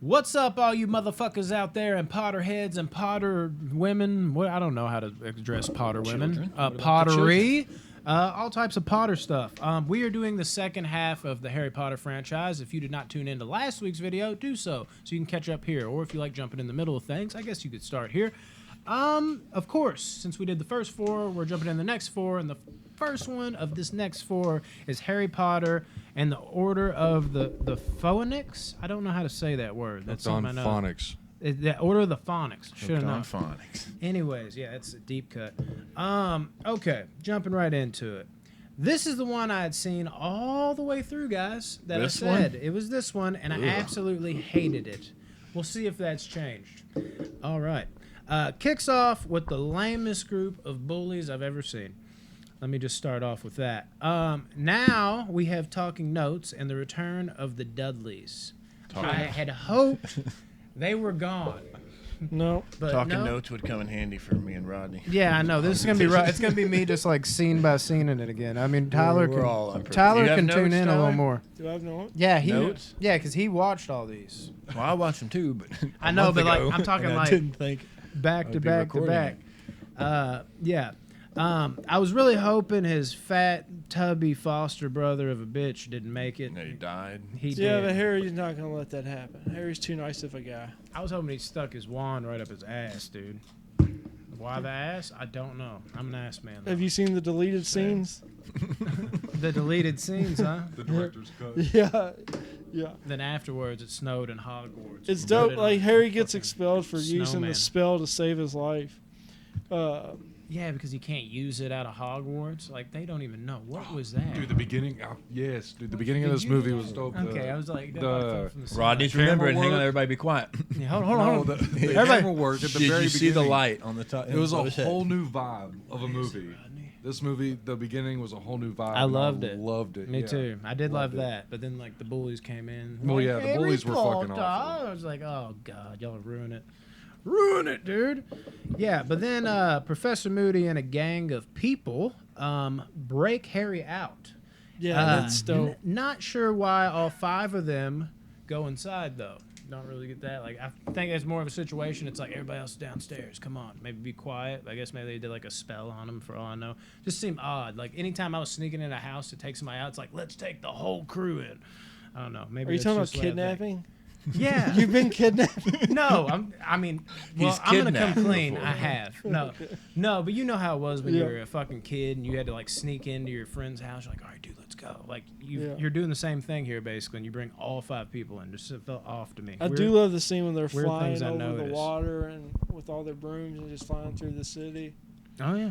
What's up, all you motherfuckers out there and Potterheads and Potter women? Well, I don't know how to address Potter women. Pottery, all types of Potter stuff. We are doing the second half of the Harry Potter franchise. If you did not tune into last week's video, do so you can catch up here. Or if you like jumping in the middle of things, I guess you could start here. Of course, since we did the first four, we're jumping in the next four, and the first one of this next four is Harry Potter and the Order of the Phoenix. I don't know how to say that word. That's something I know. Phonics. The Order of the Phonics. Should have known. Phonics. Anyways, yeah, it's a deep cut. Okay, jumping right into it. This is the one I had seen all the way through, guys. That This I said one? it was this one, and I absolutely hated it. We'll see if that's changed. All right. Kicks off with the lamest group of bullies I've ever seen. Let me just start off with that. Now we have talking notes and the return of the Dudleys. I had hoped they were gone. No. But Talking no. notes would come in handy for me and Rodney. Yeah, I know. This is gonna be right. It's gonna be me just like scene by scene in it again. I mean, Tyler We're all unprepared. Tyler You have can tune notes, in a little Tyler? more. Do I have no? Yeah, Notes? Yeah, because he watched all these. Well, I watched them too, but I know, but like I'm talking and I like didn't think back to I'd be back to recording back. Yeah. I was really hoping his fat, tubby foster brother of a bitch didn't make it. he died. He Yeah, did. but Harry's not gonna let that happen. Harry's too nice of a guy. I was hoping he stuck his wand right up his ass, dude. Why the ass? I don't know. I'm an ass man. though. Have you seen the deleted scenes? The deleted scenes, huh? The director's cut. Yeah, yeah. Then afterwards, it snowed in Hogwarts. It's We dope. voted Like on Harry gets fucking expelled for using snowman. the spell to save his life. Yeah, because he can't use it out of Hogwarts. Like they don't even know what was that. Dude, the beginning. Yes, dude, the beginning of this movie was dope. Okay, I was like, that the- might come from the side. Rodney's remembering. Hang on, work. everybody, be quiet. Yeah, hold on, No, hold on. the Everybody- camera work at the Did very you see the beginning. light on the top? It was a above his head? whole new vibe of a movie. This movie, the beginning was a whole new vibe. I and loved it. Loved it. Me yeah. too. I did love Loved it. that, but then like the bullies came in. Well, Like, yeah, the Harry bullies were fucking Potter. awful. I was like, oh god, y'all ruin it. Ruin it, dude. Yeah, but then Professor Moody and a gang of people break Harry out. Yeah, that's dope. Not sure why all five of them go inside though. Don't really get that. Like I think it's more of a situation. It's like everybody else is downstairs. Come on, maybe be quiet. I guess maybe they did like a spell on them for all I know. Just seemed odd. Like anytime I was sneaking in a house to take somebody out, it's like let's take the whole crew in. I don't know. Maybe Are you that's talking about just the way I think. kidnapping? Yeah. You've been kidnapped. No, I'm gonna He's come kidnapped clean. before. I have. No, but you know how it was when you Yeah. were a fucking kid and you had to like sneak into your friend's house. You're like, all right, dude, let's go. Like Yeah. you're doing the same thing here basically, and you bring all five people in. Just it felt off to me. I Weird- do love the scene when they're weird flying things I over the noticed. water and with all their brooms and just flying through the city. Oh yeah.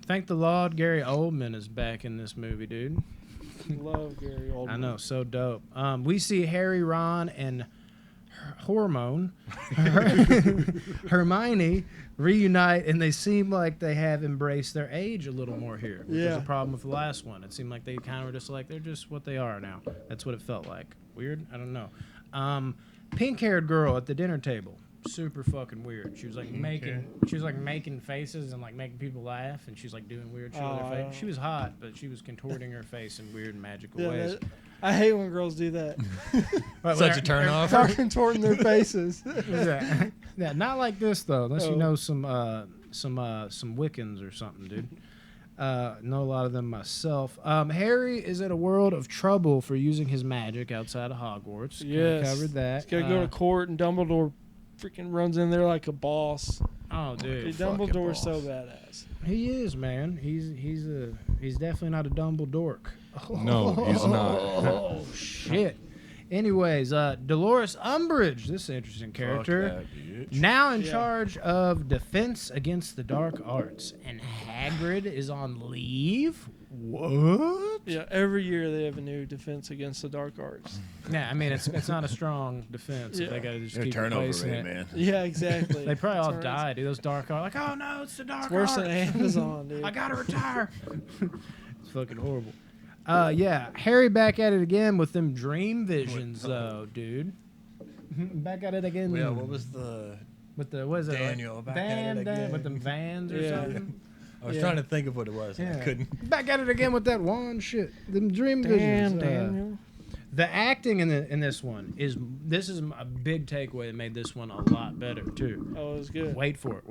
Thank the Lord, Gary Oldman is back in this movie, dude. Love Gary Oldman. I know, so dope. We see Harry, Ron, and Hermione reunite, and they seem like they have embraced their age a little more here, which was Yeah. a problem with the last one. It seemed like they kind of were just like, they're just what they are now. That's what it felt like. Weird? I don't know. Pink-haired girl at the dinner table. Super fucking weird. She was like making faces and like making people laugh, and she's like doing weird shit with her face. She was hot, but she was contorting her face in weird magical Yeah, ways. I hate when girls do that. Such a turn off. Start contorting their faces. Yeah, not like this though. Unless you know some Wiccans or something, dude. Know a lot of them myself. Harry is in a world of trouble for using his magic outside of Hogwarts. Kinda Yes. covered that. He's got to go to court, and Dumbledore freaking runs in there like a boss. Oh, dude, Dude, fucking Dumbledore's so boss. badass. he is, man. He's definitely not a Dumbledore. No, he's not. Oh shit. Anyways, Dolores Umbridge, this is an interesting character. Fuck that, bitch. Now in Yeah. charge of defense against the dark arts, and Hagrid is on leave. What? Yeah, every year they have a new defense against the dark arts. Yeah, I mean it's not a strong defense. If Yeah. they gotta just They're keep turnover replacing rate, it. man. Yeah, exactly. They probably all Turns- die, dude. Those dark arts, like, oh no, it's the dark It's worse arts. than Amazon, dude. I gotta retire. It's fucking horrible. Yeah, Harry back at it again with them dream visions, though, dude. Back at it again. Yeah, what was the with the what is it? Daniel, like, back at it again. with them vans or Yeah. something. I was Yeah. trying to think of what it was. And I couldn't. Back at it again with that wand shit. Them dream Damn, visions. Daniel. The acting in this one is a big takeaway that made this one a lot better too. Oh, it was good. Wait for it.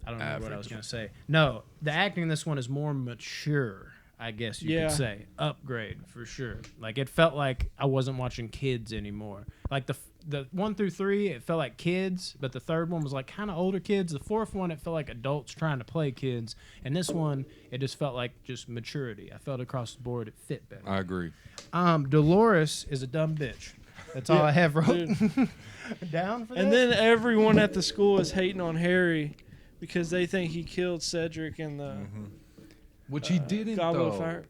I don't know what I was gonna say. No, the acting in this one is more mature. I guess you could say upgrade for sure. Like it felt like I wasn't watching kids anymore. Like the 1 through 3, it felt like kids, but the third one was like kind of older kids. The fourth one, it felt like adults trying to play kids, and this one, it just felt like just maturity. I felt across the board it fit better. I agree. Dolores is a dumb bitch. That's all I have wrote down for that. And then everyone at the school is hating on Harry because they think he killed Cedric in the Which he didn't, Goblet of though. Fire.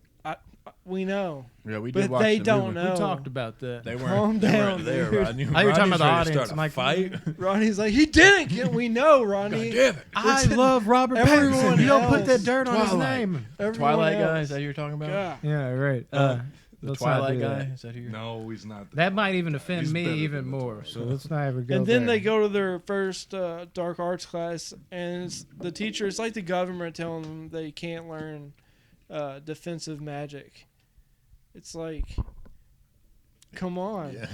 We know. Yeah, we did But watch they the don't movie. know. We talked about that. They Calm weren't, they down, weren't there, dude. Rodney. Oh, you're talking about the Rodney's ready to audience. start a I'm like, fight. Ronnie's like, he didn't get. We know, Ronnie. Damn it. I love Robert Everyone Pattinson. You don't put else. that dirt on his Twilight. name. Everyone Twilight guy, else. is that who you're talking about? God. Yeah, right. The let's not Twilight do guy? that. Is that who you're No, he's not. That might even offend He's me better even than the more. Twilight So guy. let's not ever go And then there. they go to their first dark arts class, and the teacher, it's like the government telling them they can't learn defensive magic. It's like, come on. Yeah.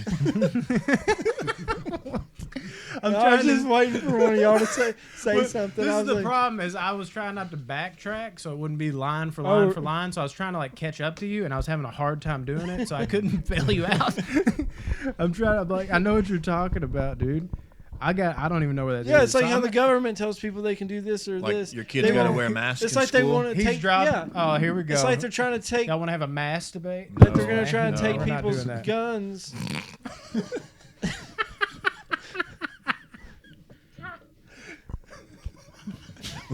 I was just waiting for one of y'all to say something. This I is was the like, problem is I was trying not to backtrack so it wouldn't be line for line Oh. for line. So I was trying to like catch up to you and I was having a hard time doing it. So I couldn't bail you out. I'm like, I know what you're talking about, dude. I don't even know where that is. yeah, it's like So how I'm- the government tells people they can do this or Like this. your kids They got to want- wear masks It's in like they school. want to He's take. dropping. Yeah, Oh, here we go. it's like they're trying to take. Y'all want to have a mass debate? That they're gonna try and No. take We're not people's doing that. guns.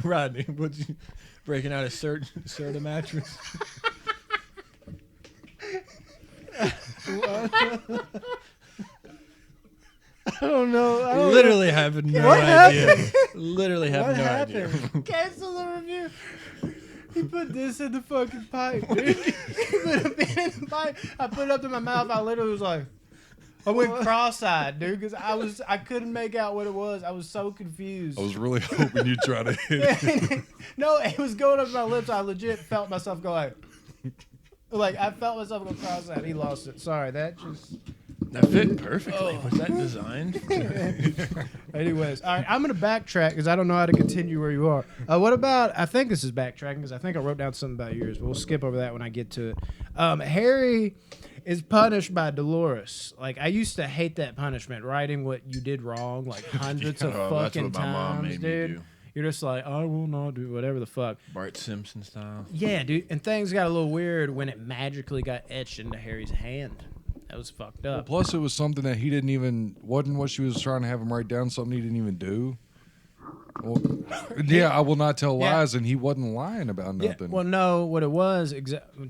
Rodney, what you breaking out a Serta mattress? I don't know. I don't Literally have no What idea. Literally have What no happened? idea. Cancel the review. He put this in the fucking pipe, dude. He put a pin in the pipe. I put it up to my mouth. I literally was like, I went cross-eyed, dude, because I couldn't make out what it was. I was so confused. I was really hoping you'd try to hit it. No, it was going up to my lips. I legit felt myself go like I felt myself go cross-eyed. He lost it. Sorry, that just. That fit perfectly. Was that designed? Anyways, all right, I'm going to backtrack because I don't know how to continue where you are. What about, I think this is backtracking because I think I wrote down something about yours, but we'll skip over that when I get to it. Harry is punished by Dolores. Like, I used to hate that punishment, writing what you did wrong, like hundreds of Oh, that's fucking what my mom times, made me dude. do. You're just like, I will not do whatever the fuck. Bart Simpson style. Yeah, dude, and things got a little weird when it magically got etched into Harry's hand. That was fucked up. Plus, it was something that he didn't even, wasn't what she was trying to have him write down, something he didn't even do. Well, yeah, I will not tell Yeah. lies, and he wasn't lying about Yeah, nothing. well, no, what it was,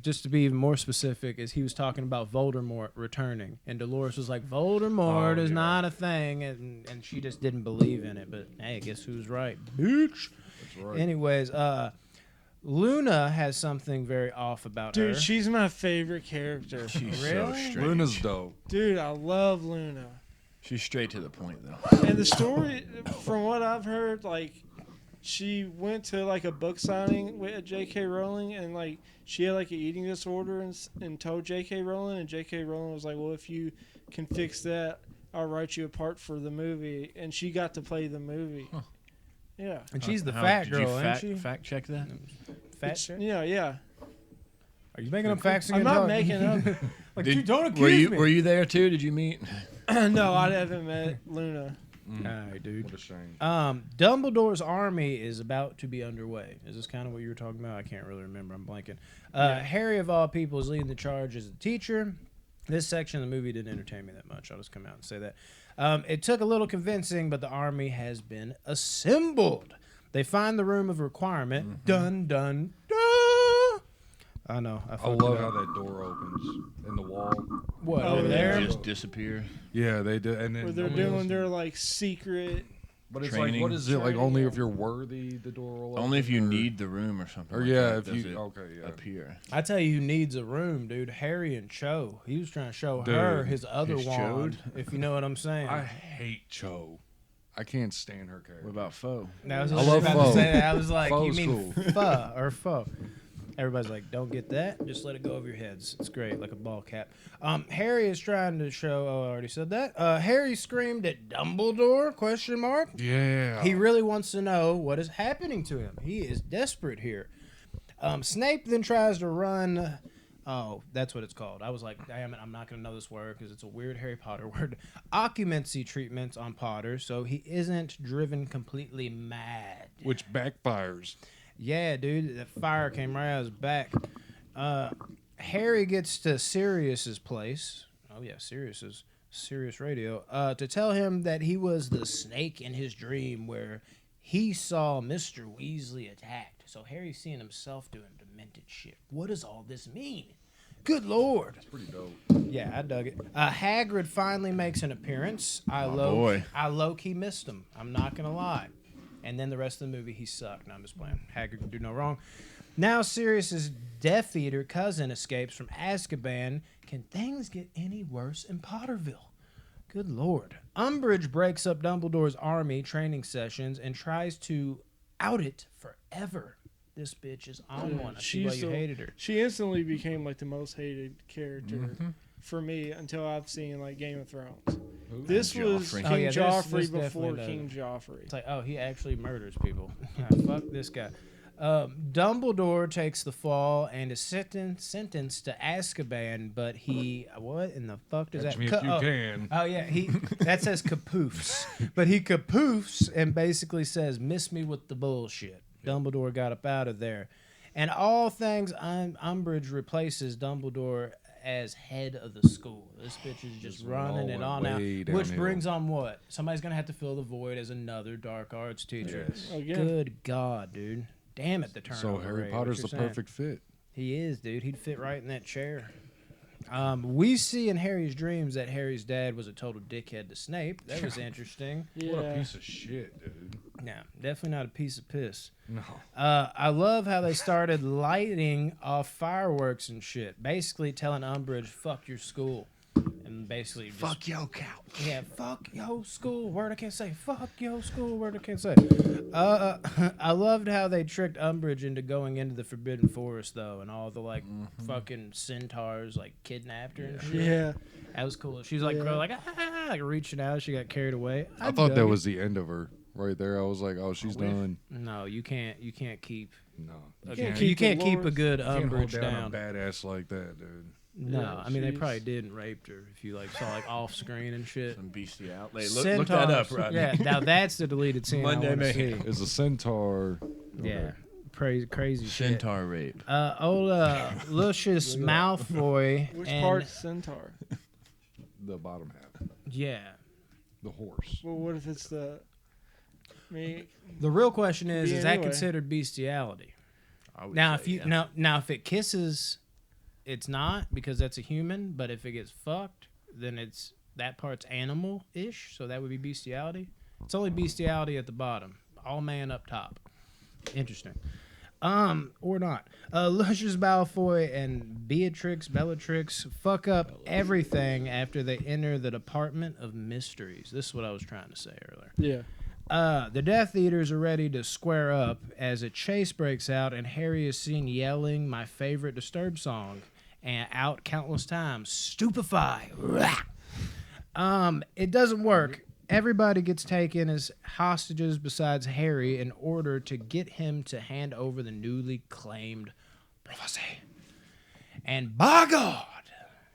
just to be even more specific, is he was talking about Voldemort returning. And Dolores was like, Voldemort is not a thing. And she just didn't believe in it. But, hey, guess who's right? Bitch. That's right. Anyways, Luna has something very off about her. Dude, she's my favorite character. She's Really? so straight. Luna's dope. Dude, I love Luna. She's straight to the point, though. And the story, from what I've heard, like, she went to, like, a book signing with J.K. Rowling, and, like, she had, like, an eating disorder and told J.K. Rowling, and J.K. Rowling was like, well, if you can fix that, I'll write you a part for the movie. And she got to play the movie. Huh. Yeah. And she's the How- fat did you girl, ain't she? fact check that? Fat chick? Yeah. Are you making up facts I'm again? not dog? making up. Like, Did- dude, don't accuse me. Were you there, too? Did you meet? No, I haven't met Luna. All right, dude. What a shame. Dumbledore's army is about to be underway. Is this kind of what you were talking about? I can't really remember. I'm blanking. Harry, of all people, is leading the charge as a teacher. This section of the movie didn't entertain me that much. I'll just come out and say that. It took a little convincing, but the army has been assembled. They find the room of requirement. Dun, dun, dun. I know. I I fucked love it how up. that door opens in the wall. What, Oh, over yeah. there? Just disappear. Yeah, they do. And then Where they're doing their, like, secret. But it's training. like, what is it? Like, Training, only yeah. if you're worthy, the door will open? Only if you or- need the room or something. Or like yeah, that, if does you. it Okay, yeah. appear. I tell you who needs a room, dude. Harry and Cho. He was trying to show Dude, her his other his wand, if you know what I'm saying. I hate Cho. I can't stand her character. What about Foe? That was I what love about to Foe. say that. I was like, you Foe's mean cool. pho or foe? Everybody's like, don't get that. Just let it go over your heads. It's great, like a ball cap. Harry is trying to show. Oh, I already said that. Harry screamed at Dumbledore? ? Yeah. He really wants to know what is happening to him. He is desperate here. Snape then tries to run. Oh, that's what it's called. I was like, damn it, I'm not going to know this word because it's a weird Harry Potter word. Occupancy treatments on Potter, so he isn't driven completely mad. Which backfires. Yeah, dude, that fire came right out of his back. Harry gets to Sirius's place. Oh, yeah, Sirius Radio. To tell him that he was the snake in his dream where he saw Mr. Weasley attacked. So Harry's seeing himself doing demented shit. What does all this mean? Good Lord. That's pretty dope. Yeah, I dug it. Hagrid finally makes an appearance. I low-key missed him. I'm not going to lie. And then the rest of the movie, he sucked. No, I'm just playing. Hagrid can do no wrong. Now Sirius's Death Eater cousin escapes from Azkaban. Can things get any worse in Potterville? Good Lord. Umbridge breaks up Dumbledore's army training sessions and tries to out it forever. This bitch is on one. I see why you hated her. She instantly became like the most hated character for me until I've seen like Game of Thrones. This was King Joffrey this before King Joffrey. It's like, oh, he actually murders people. Fuck this guy. Dumbledore takes the fall and is sentenced to Azkaban, but he what in the fuck does Catch that? me if you can. Oh yeah, that says capoofs, but he capoofs and basically says, "Miss me with the bullshit." Dumbledore got up out of there, and all things Umbridge replaces Dumbledore as head of the school. This bitch is just running it on out, which brings on what? Somebody's gonna have to fill the void as another dark arts teacher. Yes. Good God, dude. Damn it, the turnover. So Harry rate. Potter's the perfect fit. He is, dude. He'd fit right in that chair. We see in Harry's dreams that Harry's dad was a total dickhead to Snape. That was interesting. Yeah. What a piece of shit, dude. Yeah, definitely not a piece of piss. No. I love how they started lighting off fireworks and shit. Basically telling Umbridge, fuck your school. And basically just, Fuck yo couch. yeah, fuck yo school. Word I can't say. Fuck yo school. Word I can't say. I loved how they tricked Umbridge into going into the Forbidden Forest though, and all the like fucking centaurs like kidnapped her and shit. Yeah. That was cool. She's like, like reaching out. She got carried away. I thought that was the end of her right there. I was like, oh, she's done. No, you can't keep. No, You can't keep a good you can't hold Umbridge down down. a badass like that, dude. No, Yeah, I mean they she's- probably did and raped her. If you like saw like off screen and shit. Some bestiality. Look that up, Centaurs. Rodney. Yeah, now that's the deleted scene Monday I want to see. Mayhem. Is a centaur. Yeah, crazy shit. Centaur rape. Old Lucius Malfoy. Which and, part's centaur? The bottom half. Yeah. The horse. Well, what if it's the? I mean, The real question is that Anyway. considered bestiality? I would Now, say, if you yeah. now if it kisses, it's not because that's a human. But if it gets fucked, then it's that part's animal-ish. So that would be bestiality. It's only bestiality at the bottom. All man up top. Interesting. Or not. Lucius Malfoy and Bellatrix fuck up everything after they enter the Department of Mysteries. This is what I was trying to say earlier. yeah. The Death Eaters are ready to square up as a chase breaks out, and Harry is seen yelling my favorite Disturbed song, and out countless times. Stupefy. It doesn't work. Everybody gets taken as hostages besides Harry in order to get him to hand over the newly claimed prophecy. And by God,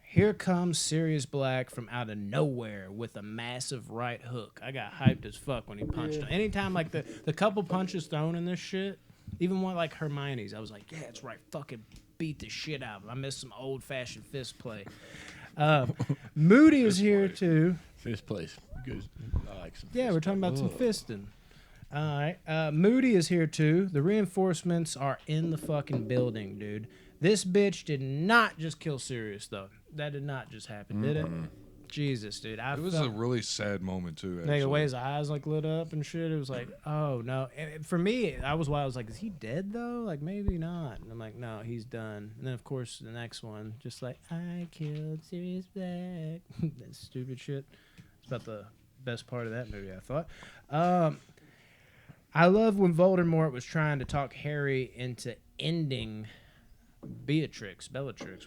here comes Sirius Black from out of nowhere with a massive right hook. I got hyped as fuck when he punched him. Anytime like the couple punches thrown in this shit, even one like Hermione's, I was like, yeah, that's right, fucking beat the shit out of him. I missed some old-fashioned fist play. Moody is here too. Fifth place. Good. I like some. Yeah, we're talking about some fisting. All right. Moody is here too. The reinforcements are in the fucking building, dude. This bitch did not just kill Sirius, though. That did not just happen, did it? Jesus, dude. It was a really sad moment too. Like, the Actually, way his eyes like lit up and shit. It was like, oh no. And for me, I was wild. I was like, is he dead though? Like maybe not. And I'm like, no, he's done. And then of course the next one, just like I killed Sirius Black. That stupid shit. It's about the best part of that movie, I thought. I love when Voldemort was trying to talk Harry into ending Bellatrix,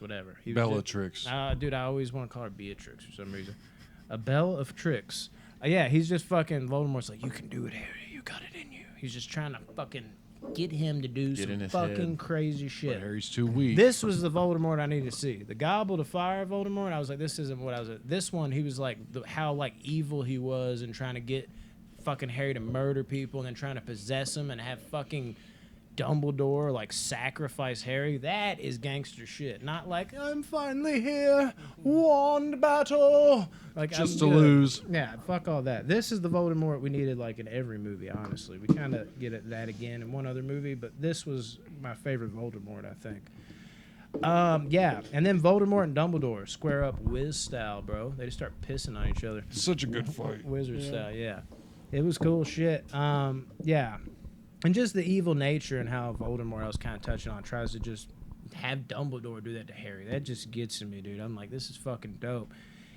whatever. Bellatrix. Dude, I always want to call her Beatrix for some reason. A Belle of Tricks. Yeah, he's just fucking, Voldemort's like, you can do it, Harry. You got it in you. He's just trying to fucking get him to do some fucking crazy shit. But Harry's too weak. This was the Voldemort I needed to see. The Goblet of Fire Voldemort, I was like, this isn't what I was at. This one, he was like, how like evil he was and trying to get fucking Harry to murder people and then trying to possess him and have fucking Dumbledore like sacrifice Harry. That is gangster shit. Not like, I'm finally here, wand battle. Like Just I'm to good. lose. Yeah, fuck all that. This is the Voldemort we needed like in every movie, honestly. We kind of get at that again in one other movie, but this was my favorite Voldemort, I think. Yeah, and then Voldemort and Dumbledore square up Wiz style, bro. They just start pissing on each other. Such a good fight. Wizard style, yeah. It was cool shit. Yeah. And just the evil nature and how Voldemort, I was kind of touching on, tries to just have Dumbledore do that to Harry. That just gets to me, dude. I'm like, this is fucking dope.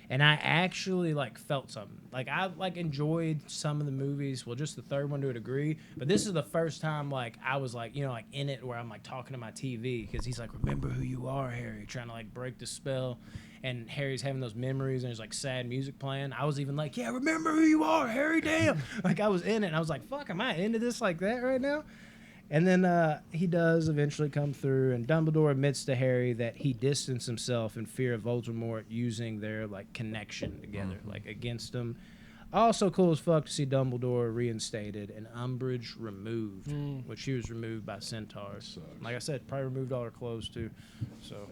And I actually, like, felt something. Like, I, like, enjoyed some of the movies. Well, just the third one to a degree. But this is the first time, like, I was, like, you know, like, in it where I'm, like, talking to my TV. Because he's like, remember who you are, Harry. Trying to, like, break the spell. And Harry's having those memories and there's, like, sad music playing. I was even like, yeah, remember who you are, Harry, damn. Like, I was in it. And I was like, fuck, am I into this like that right now? And then he does eventually come through, and Dumbledore admits to Harry that he distanced himself in fear of Voldemort using their like connection together, like against him. Also cool as fuck to see Dumbledore reinstated and Umbridge removed, which she was removed by centaurs. Like I said, probably removed all her clothes too. So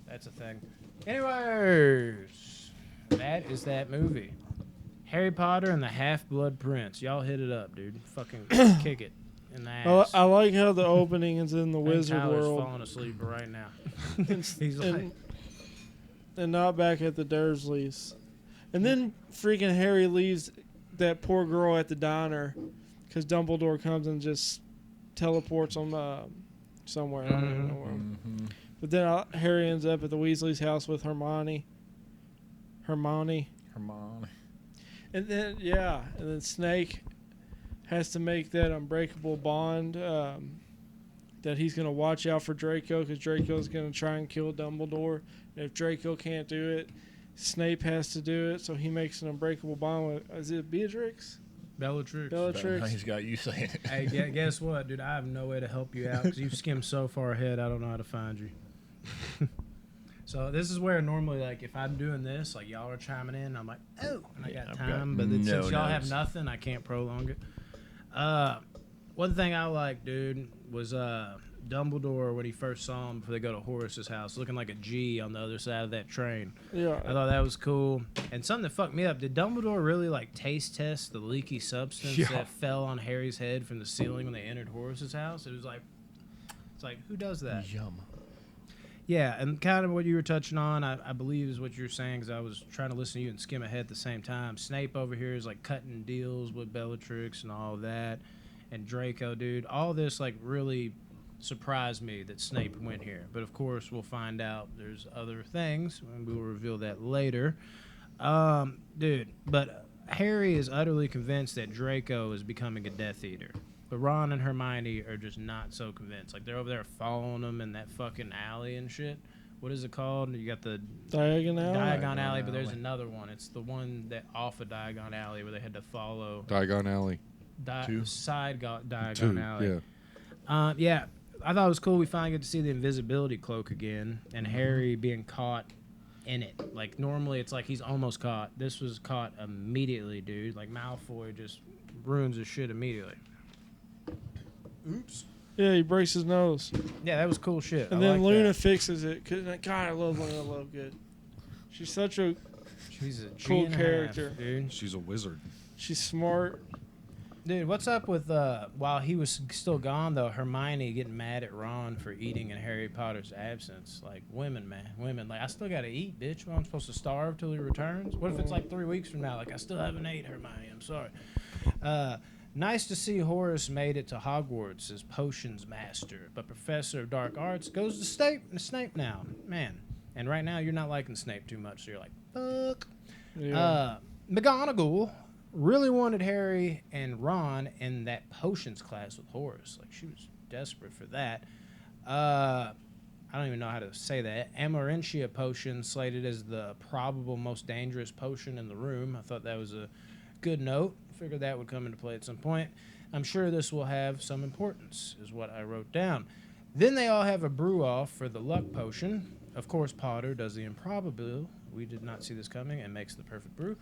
that's a thing. Anyways, that is that movie. Harry Potter and the Half-Blood Prince. Y'all hit it up, dude. Fucking kick it. I like how the opening is in the wizard Tyler's world. falling asleep right now. He's like, and not back at the Dursleys. And then freaking Harry leaves that poor girl at the diner because Dumbledore comes and just teleports him somewhere. I don't even know where. But then Harry ends up at the Weasley's house with Hermione. And then, and then Snake has to make that unbreakable bond that he's going to watch out for Draco because Draco's going to try and kill Dumbledore. And if Draco can't do it, Snape has to do it. So he makes an unbreakable bond with, is it Beatrix? Bellatrix. He's got you saying it. Hey, guess what, dude? I have no way to help you out because you've skimmed so far ahead, I don't know how to find you. So this is where normally, like, if I'm doing this, like, y'all are chiming in, I'm like, oh, and I got time. But since y'all have nothing, I can't prolong it. One thing I liked, dude, was Dumbledore when he first saw him before they go to Horace's house, looking like a G on the other side of that train. Yeah. I thought that was cool. And something that fucked me up, did Dumbledore really, like, taste test the leaky substance that fell on Harry's head from the ceiling when they entered Horace's house? It was like, it's like, who does that? Yum. Yeah, and kind of what you were touching on, I believe is what you were saying, because I was trying to listen to you and skim ahead at the same time. Snape over here is, like, cutting deals with Bellatrix and all of that. And Draco, dude. All this, like, really surprised me that Snape went here. But, of course, we'll find out there's other things, and we'll reveal that later. Dude, but Harry is utterly convinced that Draco is becoming a Death Eater. But Ron and Hermione are just not so convinced. Like, they're over there following him in that fucking alley and shit. What is it called? You got the Diagon Alley? Diagon Alley, but there's another one. It's the one that off of Diagon Alley where they had to follow Diagon Alley. Diagon Alley. Yeah. I thought it was cool. We finally get to see the invisibility cloak again, and Harry being caught in it. Like, normally it's like he's almost caught. This was caught immediately, dude. Like, Malfoy just ruins his shit immediately. Oops. Yeah, he breaks his nose. Yeah, that was cool shit. And then Luna fixes it. God, I love Luna Lovegood. She's such a She's a cool character. Dude. She's a wizard. She's smart. Dude, what's up with, while he was still gone, though, Hermione getting mad at Ron for eating in Harry Potter's absence? Like, women, man. Women. Like, I still got to eat, bitch. Well, I'm supposed to starve till he returns? What if it's like 3 weeks from now? Like, I still haven't ate, Hermione. I'm sorry. Nice to see Horace made it to Hogwarts as potions master, but Professor of Dark Arts goes to Snape now. Man. And right now, you're not liking Snape too much, so you're like, fuck. Yeah. McGonagall really wanted Harry and Ron in that potions class with Horace. Like, she was desperate for that. I I don't even know how to say that. Amarantia potion slated as the probable most dangerous potion in the room. I thought that was a good note. Figured that would come into play at some point. I'm sure this will have some importance, is what I wrote down. Then they all have a brew off for the luck potion. Of course, Potter does the improbable. We did not see this coming and makes the perfect brew.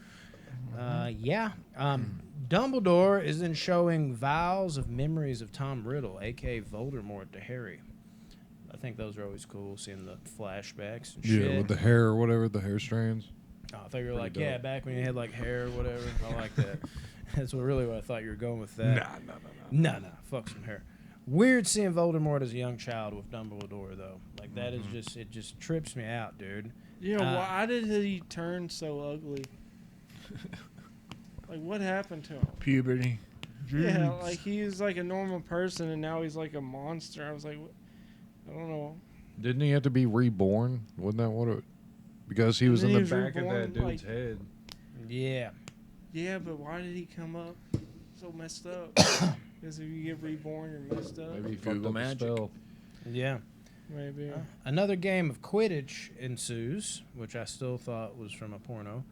Dumbledore is then showing vials of memories of Tom Riddle, a.k.a. Voldemort, to Harry. I think those are always cool, seeing the flashbacks and shit. Yeah, with the hair or whatever, the hair strands. Oh, I thought you were like, dope. yeah, back when you had like hair or whatever. I like that. That's what I thought you were going with that. Nah, fuck some hair. Weird seeing Voldemort as a young child with Dumbledore, though. Like, that is just, it just trips me out, dude. You know, why did he turn so ugly? Like, what happened to him? Puberty. Yeah, like, he was like a normal person, and now he's like a monster. I was like, I don't know. Didn't he have to be reborn? Wasn't that what it... Because he was in the back of that dude's head. Yeah. Yeah, but why did he come up so messed up? Because if you get reborn, you're messed up. Maybe he fucked Google up magic. the spell. Yeah. Maybe. Another game of Quidditch ensues, which I still thought was from a porno.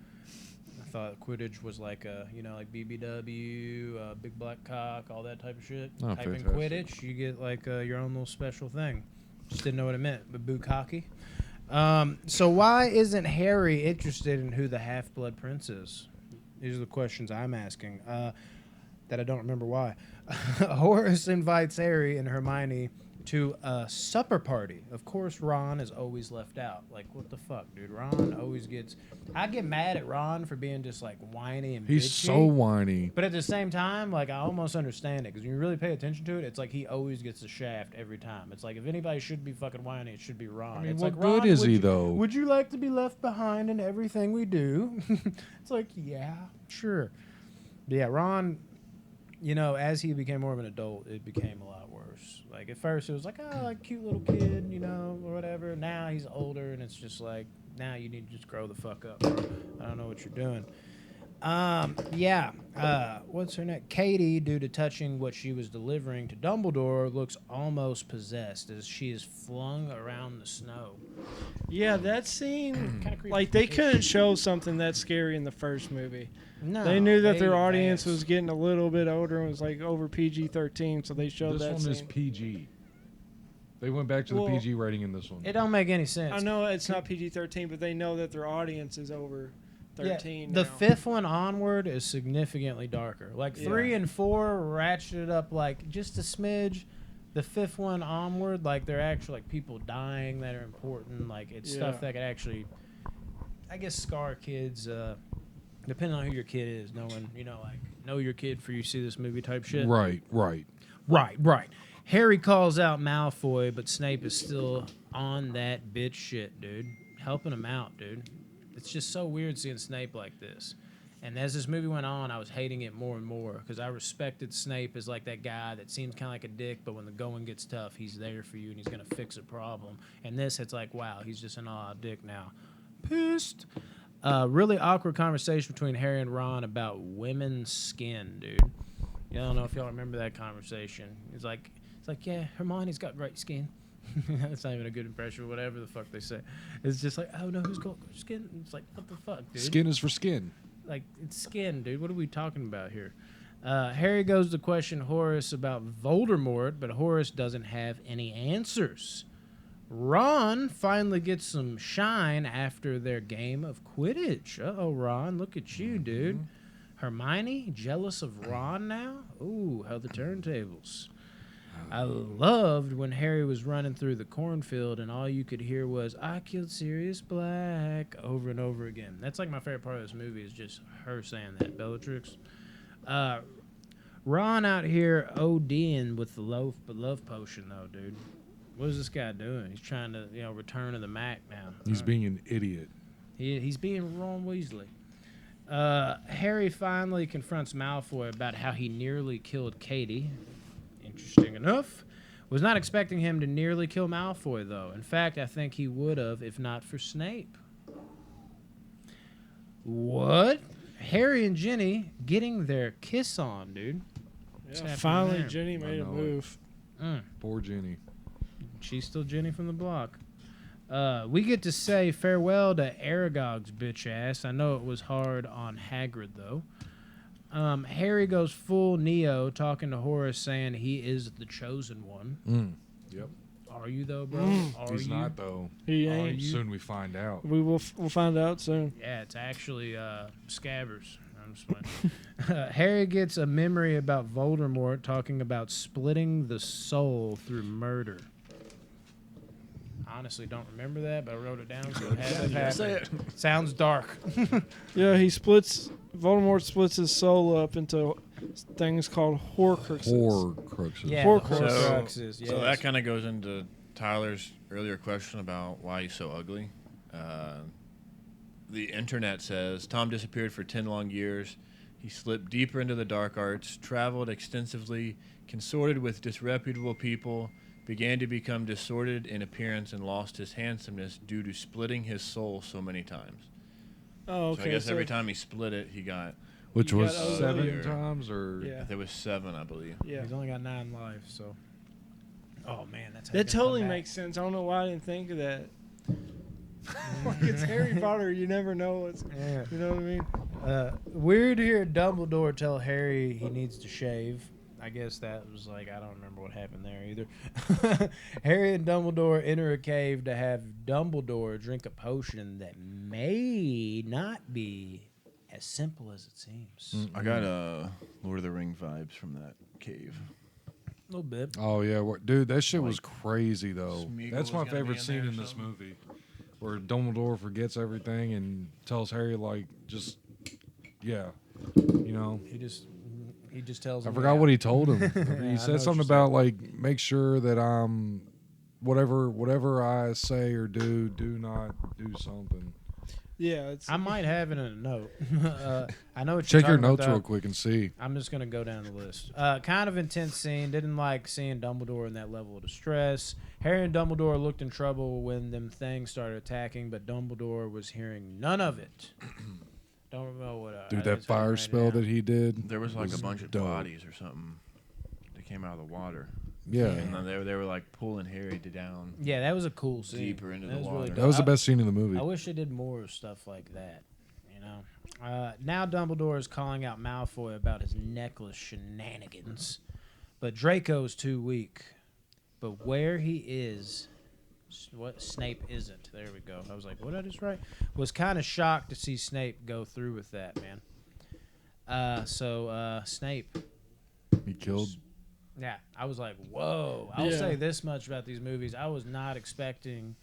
I thought Quidditch was like a, like BBW, Big Black Cock, all that type of shit. Oh, Type in fantastic. Quidditch, you get like your own little special thing. Just didn't know what it meant, but bukkake. So why isn't Harry interested in who the Half-Blood Prince is? These are the questions I'm asking. That I don't remember why. Horace invites Harry and Hermione to a supper party. Of course, Ron is always left out. Like, what the fuck, dude? Ron always gets... I get mad at Ron for being just, like, whiny and He's bitchy. so whiny. But at the same time, like, I almost understand it. Because when you really pay attention to it, it's like he always gets the shaft every time. It's like, if anybody should be fucking whiny, it should be Ron. I mean, it's what like, good Ron, is he, you- though? Would you like to be left behind in everything we do? It's like, yeah, sure. But yeah, Ron... as he became more of an adult, it became a lot worse. Like, at first, it was like, oh, like, cute little kid, or whatever. Now he's older, and it's just like, now you need to just grow the fuck up. I don't know what you're doing. What's her name? Katie, due to touching what she was delivering to Dumbledore, looks almost possessed as she is flung around the snow. Yeah, that scene, Kinda creepy. like, they couldn't show something that scary in the first movie. No, They knew that their audience advanced. was getting a little bit older and was, like, over PG-13, so they showed This that one scene. is PG. They went back to the Well, PG rating in this one. It don't make any sense. I know it's not PG-13, but they know that their audience is over 13 The now. fifth one onward is significantly darker. Like 3 Yeah. and 4 ratcheted up like just a smidge. The fifth one onward, like they're actually like people dying that are important. Like it's stuff Yeah. that could actually, I guess, scar kids. Depending on who your kid is, knowing know your kid for you see this movie type shit. Right. Right. Harry calls out Malfoy, but Snape is still on that bitch shit, dude. Helping him out, dude. It's just so weird seeing Snape like this. And as this movie went on, I was hating it more and more because I respected Snape as like that guy that seems kind of like a dick, but when the going gets tough, he's there for you and he's going to fix a problem. And this, it's like, wow, he's just an odd dick now. Pissed. Really awkward conversation between Harry and Ron about women's skin, dude. I don't know if y'all remember that conversation. It's like, yeah, Hermione's got great skin. That's not even a good impression, whatever the fuck they say. It's just like, oh no, who's got good skin? It's like, what the fuck, dude? Skin is for skin. Like, it's skin, dude. What are we talking about here? Harry goes to question Horace about Voldemort, but Horace doesn't have any answers. Ron finally gets some shine after their game of Quidditch. Uh-oh, Ron, look at you, dude. Hermione, jealous of Ron now? Ooh, how the turntables. I loved when Harry was running through the cornfield and all you could hear was, I killed Sirius Black, over and over again. That's like my favorite part of this movie is just her saying that, Bellatrix. Ron out here ODing with the love potion, though, dude. What is this guy doing? He's trying to, return to the Mac now. He's being an idiot. He's being Ron Weasley. Harry finally confronts Malfoy about how he nearly killed Katie. Interesting enough. Was not expecting him to nearly kill Malfoy, though. In fact, I think he would have if not for Snape. What? Harry and Ginny getting their kiss on, dude. What's Yeah, happening finally, there? Jenny made a know it. move. Poor Jenny. She's still Ginny from the block. We get to say farewell to Aragog's bitch ass. I know it was hard on Hagrid, though. Harry goes full Neo, talking to Horace, saying he is the chosen one. Yep. Are you, though, bro? Are He's you? not, though. He ain't. Soon we find out. We'll find out soon. Yeah, it's actually Scabbers. I'm just playing. Harry gets a memory about Voldemort talking about splitting the soul through murder. Honestly, don't remember that, but I wrote it down. So it hasn't happened. Say it. Sounds dark. Yeah, Voldemort splits his soul up into things called Horcruxes. Horcruxes. Yeah, Horcruxes. Yes. So that kind of goes into Tyler's earlier question about why he's so ugly. The internet says Tom disappeared for 10 long years. He slipped deeper into the dark arts, traveled extensively, consorted with disreputable people, began to become distorted in appearance, and lost his handsomeness due to splitting his soul so many times. Oh, okay. So I guess every time he split it, he got... Which You was got 7 uglier. times, or Yeah. There was 7, I believe. Yeah. He's only got 9 lives, so. Oh man, that's how That he's gonna totally come back. makes sense. I don't know why I didn't think of that. Like, it's Harry Potter. You never know what's. Yeah. You know what I mean? Weird to hear Dumbledore tell Harry he needs to shave. I guess that was like, I don't remember what happened there either. Harry and Dumbledore enter a cave to have Dumbledore drink a potion that may not be as simple as it seems. I got Lord of the Ring vibes from that cave. A little bit. Oh yeah, dude, that shit was crazy though. Smeagol That's was my gonna be favorite in scene there or in this something? movie, where Dumbledore forgets everything and tells Harry like, just, yeah, you know. He just tells I him. forgot what he told him. I know He said what something you're about like, make sure that whatever I say or do not do something. Yeah. It's. I might have it in a note. I know what Check you're your talking notes about, real quick and see. I'm just gonna go down the list. Kind of intense scene. Didn't like seeing Dumbledore in that level of distress. Harry and Dumbledore looked in trouble when them things started attacking, but Dumbledore was hearing none of it. Don't know what. Dude, that fire spell that he did. There was like a bunch of dope. bodies or something that came out of the water. Yeah. And then they were like pulling Harry down. Yeah, that was a cool scene. Deeper into That the was really water. dope. That was the best scene in the movie. I wish they did more stuff like that. You know. Now Dumbledore is calling out Malfoy about his necklace shenanigans, but Draco's too weak. But where he is, what Snape isn't. There we go. I was like, what did I just write? Was kind of shocked to see Snape go through with that, man. So Snape. He killed. Yeah, I was like, whoa. I'll Yeah. say this much about these movies. I was not expecting,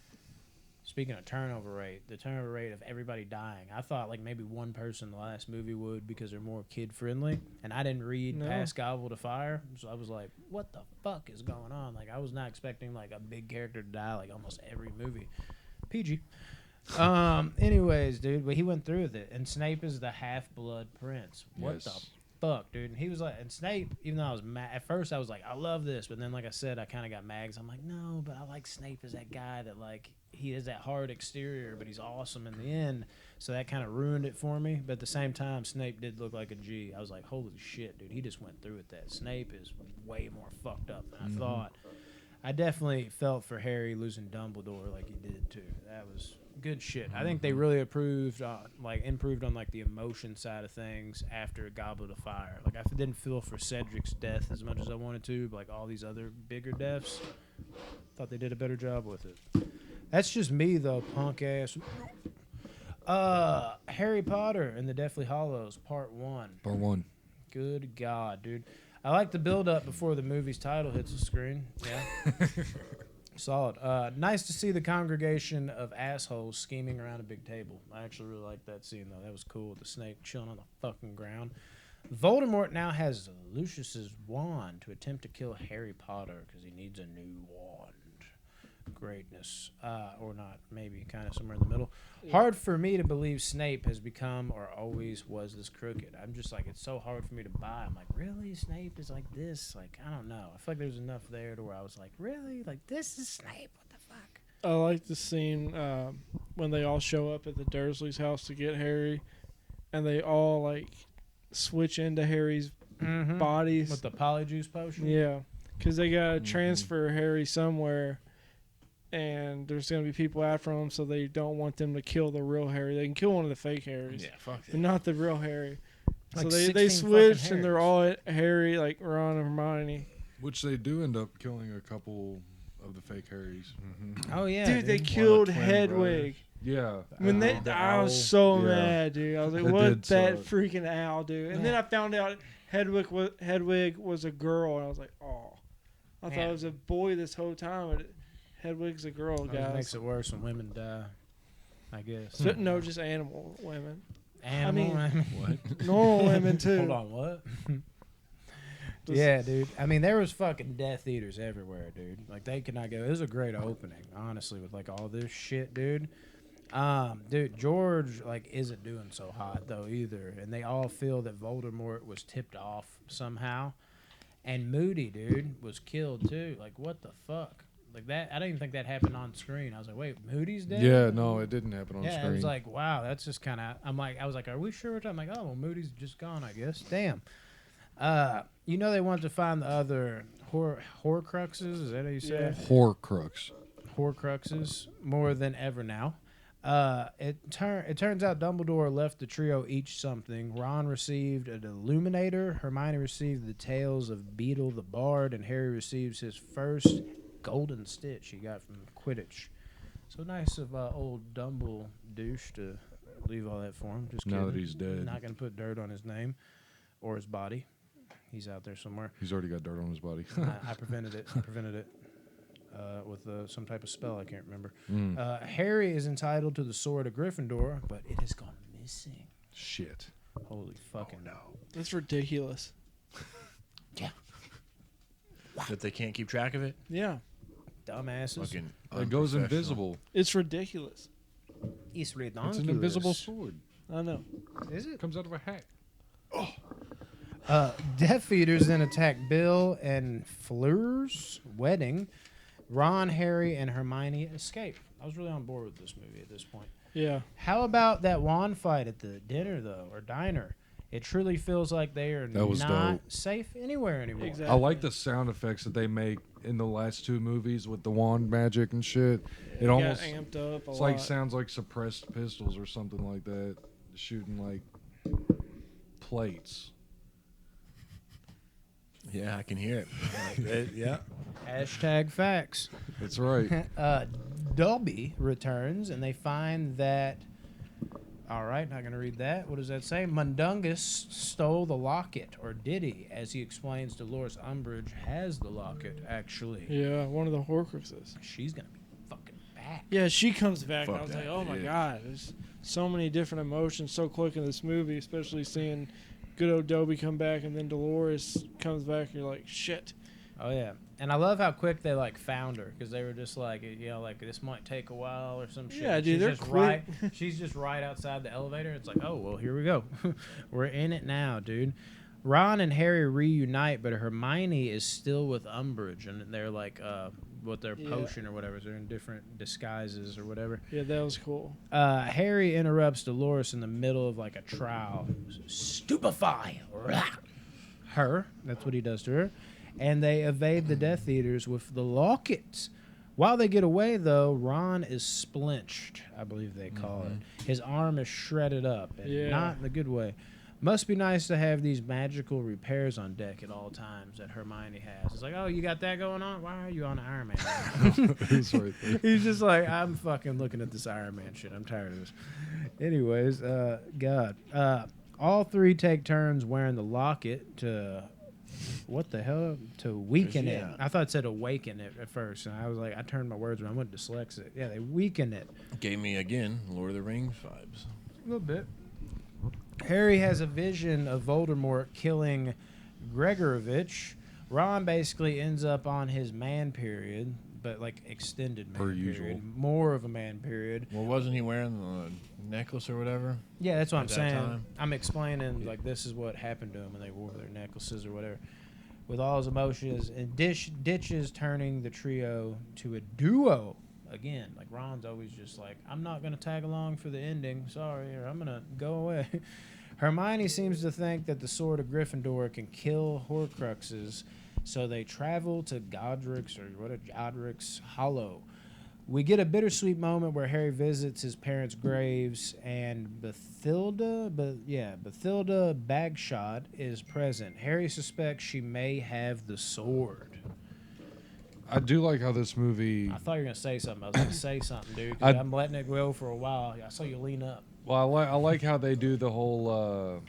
speaking of turnover rate, the turnover rate of everybody dying. I thought like maybe one person in the last movie would because they're more kid-friendly. And I didn't read No. past Goblet of Fire. So I was like, what the fuck is going on? Like, I was not expecting like a big character to die like almost every movie. PG. Anyways, dude, but he went through with it. And Snape is the half-blood prince. What the fuck, dude? And he was like, and Snape, even though I was mad at first, I was like, I love this, but then like I said, I kind of got mad. 'Cause I'm like, no, but I like Snape as that guy that like he has that hard exterior, but he's awesome in the end. So that kind of ruined it for me. But at the same time, Snape did look like a G. I was like, holy shit, dude, he just went through with that. Snape is way more fucked up than I thought. I definitely felt for Harry losing Dumbledore like he did too. That was good shit. I think they really improved on like the emotion side of things after Goblet of Fire. Like I didn't feel for Cedric's death as much as I wanted to, but like all these other bigger deaths, thought they did a better job with it. That's just me though, punk ass. Harry Potter and the Deathly Hallows Part 1. Part 1. Good God, dude. I like the build up before the movie's title hits the screen. Yeah. Solid. Nice to see the congregation of assholes scheming around a big table. I actually really liked that scene, though. That was cool with the snake chilling on the fucking ground. Voldemort now has Lucius's wand to attempt to kill Harry Potter because he needs a new wand. Greatness. Or not. Maybe kind of somewhere in the middle. Hard for me to believe Snape has become or always was this crooked. I'm just like, it's so hard for me to buy. I'm like, really? Snape is like this? Like, I don't know. I feel like there's enough there to where I was like, really? Like, this is Snape? What the fuck? I like the scene when they all show up at the Dursleys' house to get Harry, and they all like switch into Harry's bodies. With the polyjuice potion? Yeah, because they gotta transfer Harry somewhere, and there's going to be people after them, so they don't want them to kill the real Harry. They can kill one of the fake Harrys, fuck but not the real Harry. Like so 16 they fucking switched, and they're Harrys. all Harry, like Ron and Hermione. Which they do end up killing a couple of the fake Harrys. Oh yeah, Dude, they dude. killed twin Hedwig. Yeah. When they, The I was owl. so Yeah. mad, dude. I was like, That "What did that suck. freaking owl do?" And then I found out Hedwig was a girl, and I was like, "Oh, I thought Man. it was a boy this whole time, but Hedwig's a girl, Always guys." makes it worse when women die. I guess. So, no, just animal women, Animal. mean- What? normal women too. Hold on, what? Just- Yeah, dude. I mean, there was fucking Death Eaters everywhere, dude. Like they could not go. It was a great opening, honestly, with like all this shit, dude. Dude, George like isn't doing so hot though either, and they all feel that Voldemort was tipped off somehow, and Moody, dude, was killed too. Like what the fuck? Like that? I didn't even think that happened on screen. I was like, wait, Moody's dead? Yeah, no, it didn't happen on Yeah, screen. I was like, wow, that's just kind of. I was like, are we sure? I'm like, oh, well, Moody's just gone, I guess. Damn. You know they want to find the other Horcruxes. Is that how you say it? Horcrux. Horcruxes more than ever now. It turns out Dumbledore left the trio each something. Ron received an Illuminator, Hermione received the Tales of Beetle the Bard, and Harry receives his first golden stitch he got from Quidditch. So nice of old Dumble douche to leave all that for him. Just Now kidding. that he's dead. Not going to put dirt on his name or his body. He's out there somewhere. He's already got dirt on his body. I prevented it. With some type of spell I can't remember. Mm. Harry is entitled to the sword of Gryffindor, but it has gone missing. Shit. Holy fucking no! That's ridiculous. Yeah, That they can't keep track of it? Yeah, dumbasses. Fucking It goes unprofessional. invisible. it's ridiculous. It's It's an invisible sword. I know. Is it? It comes out of a hat. Death Eaters then attack Bill and Fleur's wedding. Ron, Harry, and Hermione escape. I was really on board with this movie at this point. Yeah, How about that wand fight at the dinner, though, or diner? It truly feels like they are That was not dope. safe anywhere anymore. exactly. I like the sound effects that they make in the last two movies with the wand magic and shit. It Got almost amped up a it's lot. like sounds like suppressed pistols or something like that, shooting like plates. Yeah, I can hear it. Yeah. Hashtag facts. That's right. Dobby returns, and they find that. All right, not going to read that. What does that say? Mundungus stole the locket, or did he? As he explains, Dolores Umbridge has the locket, actually. Yeah, one of the Horcruxes. She's going to be fucking back. Yeah, she comes back, and I Fuck was like, that, "Oh my yeah. god!" There's so many different emotions so quick in this movie, especially seeing good old Dobby come back, and then Dolores comes back, and you're like, "Shit." Oh, yeah. And I love how quick they, like, found her, because they were just like, you know, like, this might take a while or some shit. Yeah, dude, She's they're just quick. she's just right outside the elevator. It's like, oh, well, here we go. We're in it now, dude. Ron and Harry reunite, but Hermione is still with Umbridge, and they're, like, with their Yeah. potion or whatever. They're in different disguises or whatever. Yeah, that was cool. Harry interrupts Dolores in the middle of, like, a trial. Stupefy her. That's what he does to her. And they evade the Death Eaters with the lockets. While they get away, though, Ron is splinched, I believe they call it. His arm is shredded up, and Yeah. not in a good way. Must be nice to have these magical repairs on deck at all times that Hermione has. It's like, oh, you got that going on? Why are you on Iron Man? It's right there. He's just like, I'm fucking looking at this Iron Man shit. I'm tired of this. Anyways, God. All three take turns wearing the locket to... What the hell? To weaken it. Yeah. I thought it said awaken it at first, and I was like, I turned my words around. I went dyslexic. Yeah, they weaken it. Gave me, again, Lord of the Rings vibes. A little bit. Harry has a vision of Voldemort killing Gregorovitch. Ron basically ends up on his man period, but like extended man Per period. usual. More of a man period. Well, wasn't he wearing the necklace or whatever? Yeah, that's what I'm At that saying. time. I'm explaining like this is what happened to them when they wore their necklaces or whatever. With all his emotions and ditches turning the trio to a duo again. Like Ron's always just like, I'm not gonna tag along for the ending, sorry, or I'm gonna go away. Hermione seems to think that the sword of Gryffindor can kill Horcruxes, so they travel to Godric's Hollow. We get a bittersweet moment where Harry visits his parents' graves, and Bathilda Bagshot is present. Harry suspects she may have the sword. I do like how this movie. I thought you were gonna say something. I was gonna say something, dude. 'Cause I'm letting it go for a while. I saw you lean up. Well, I like how they do the whole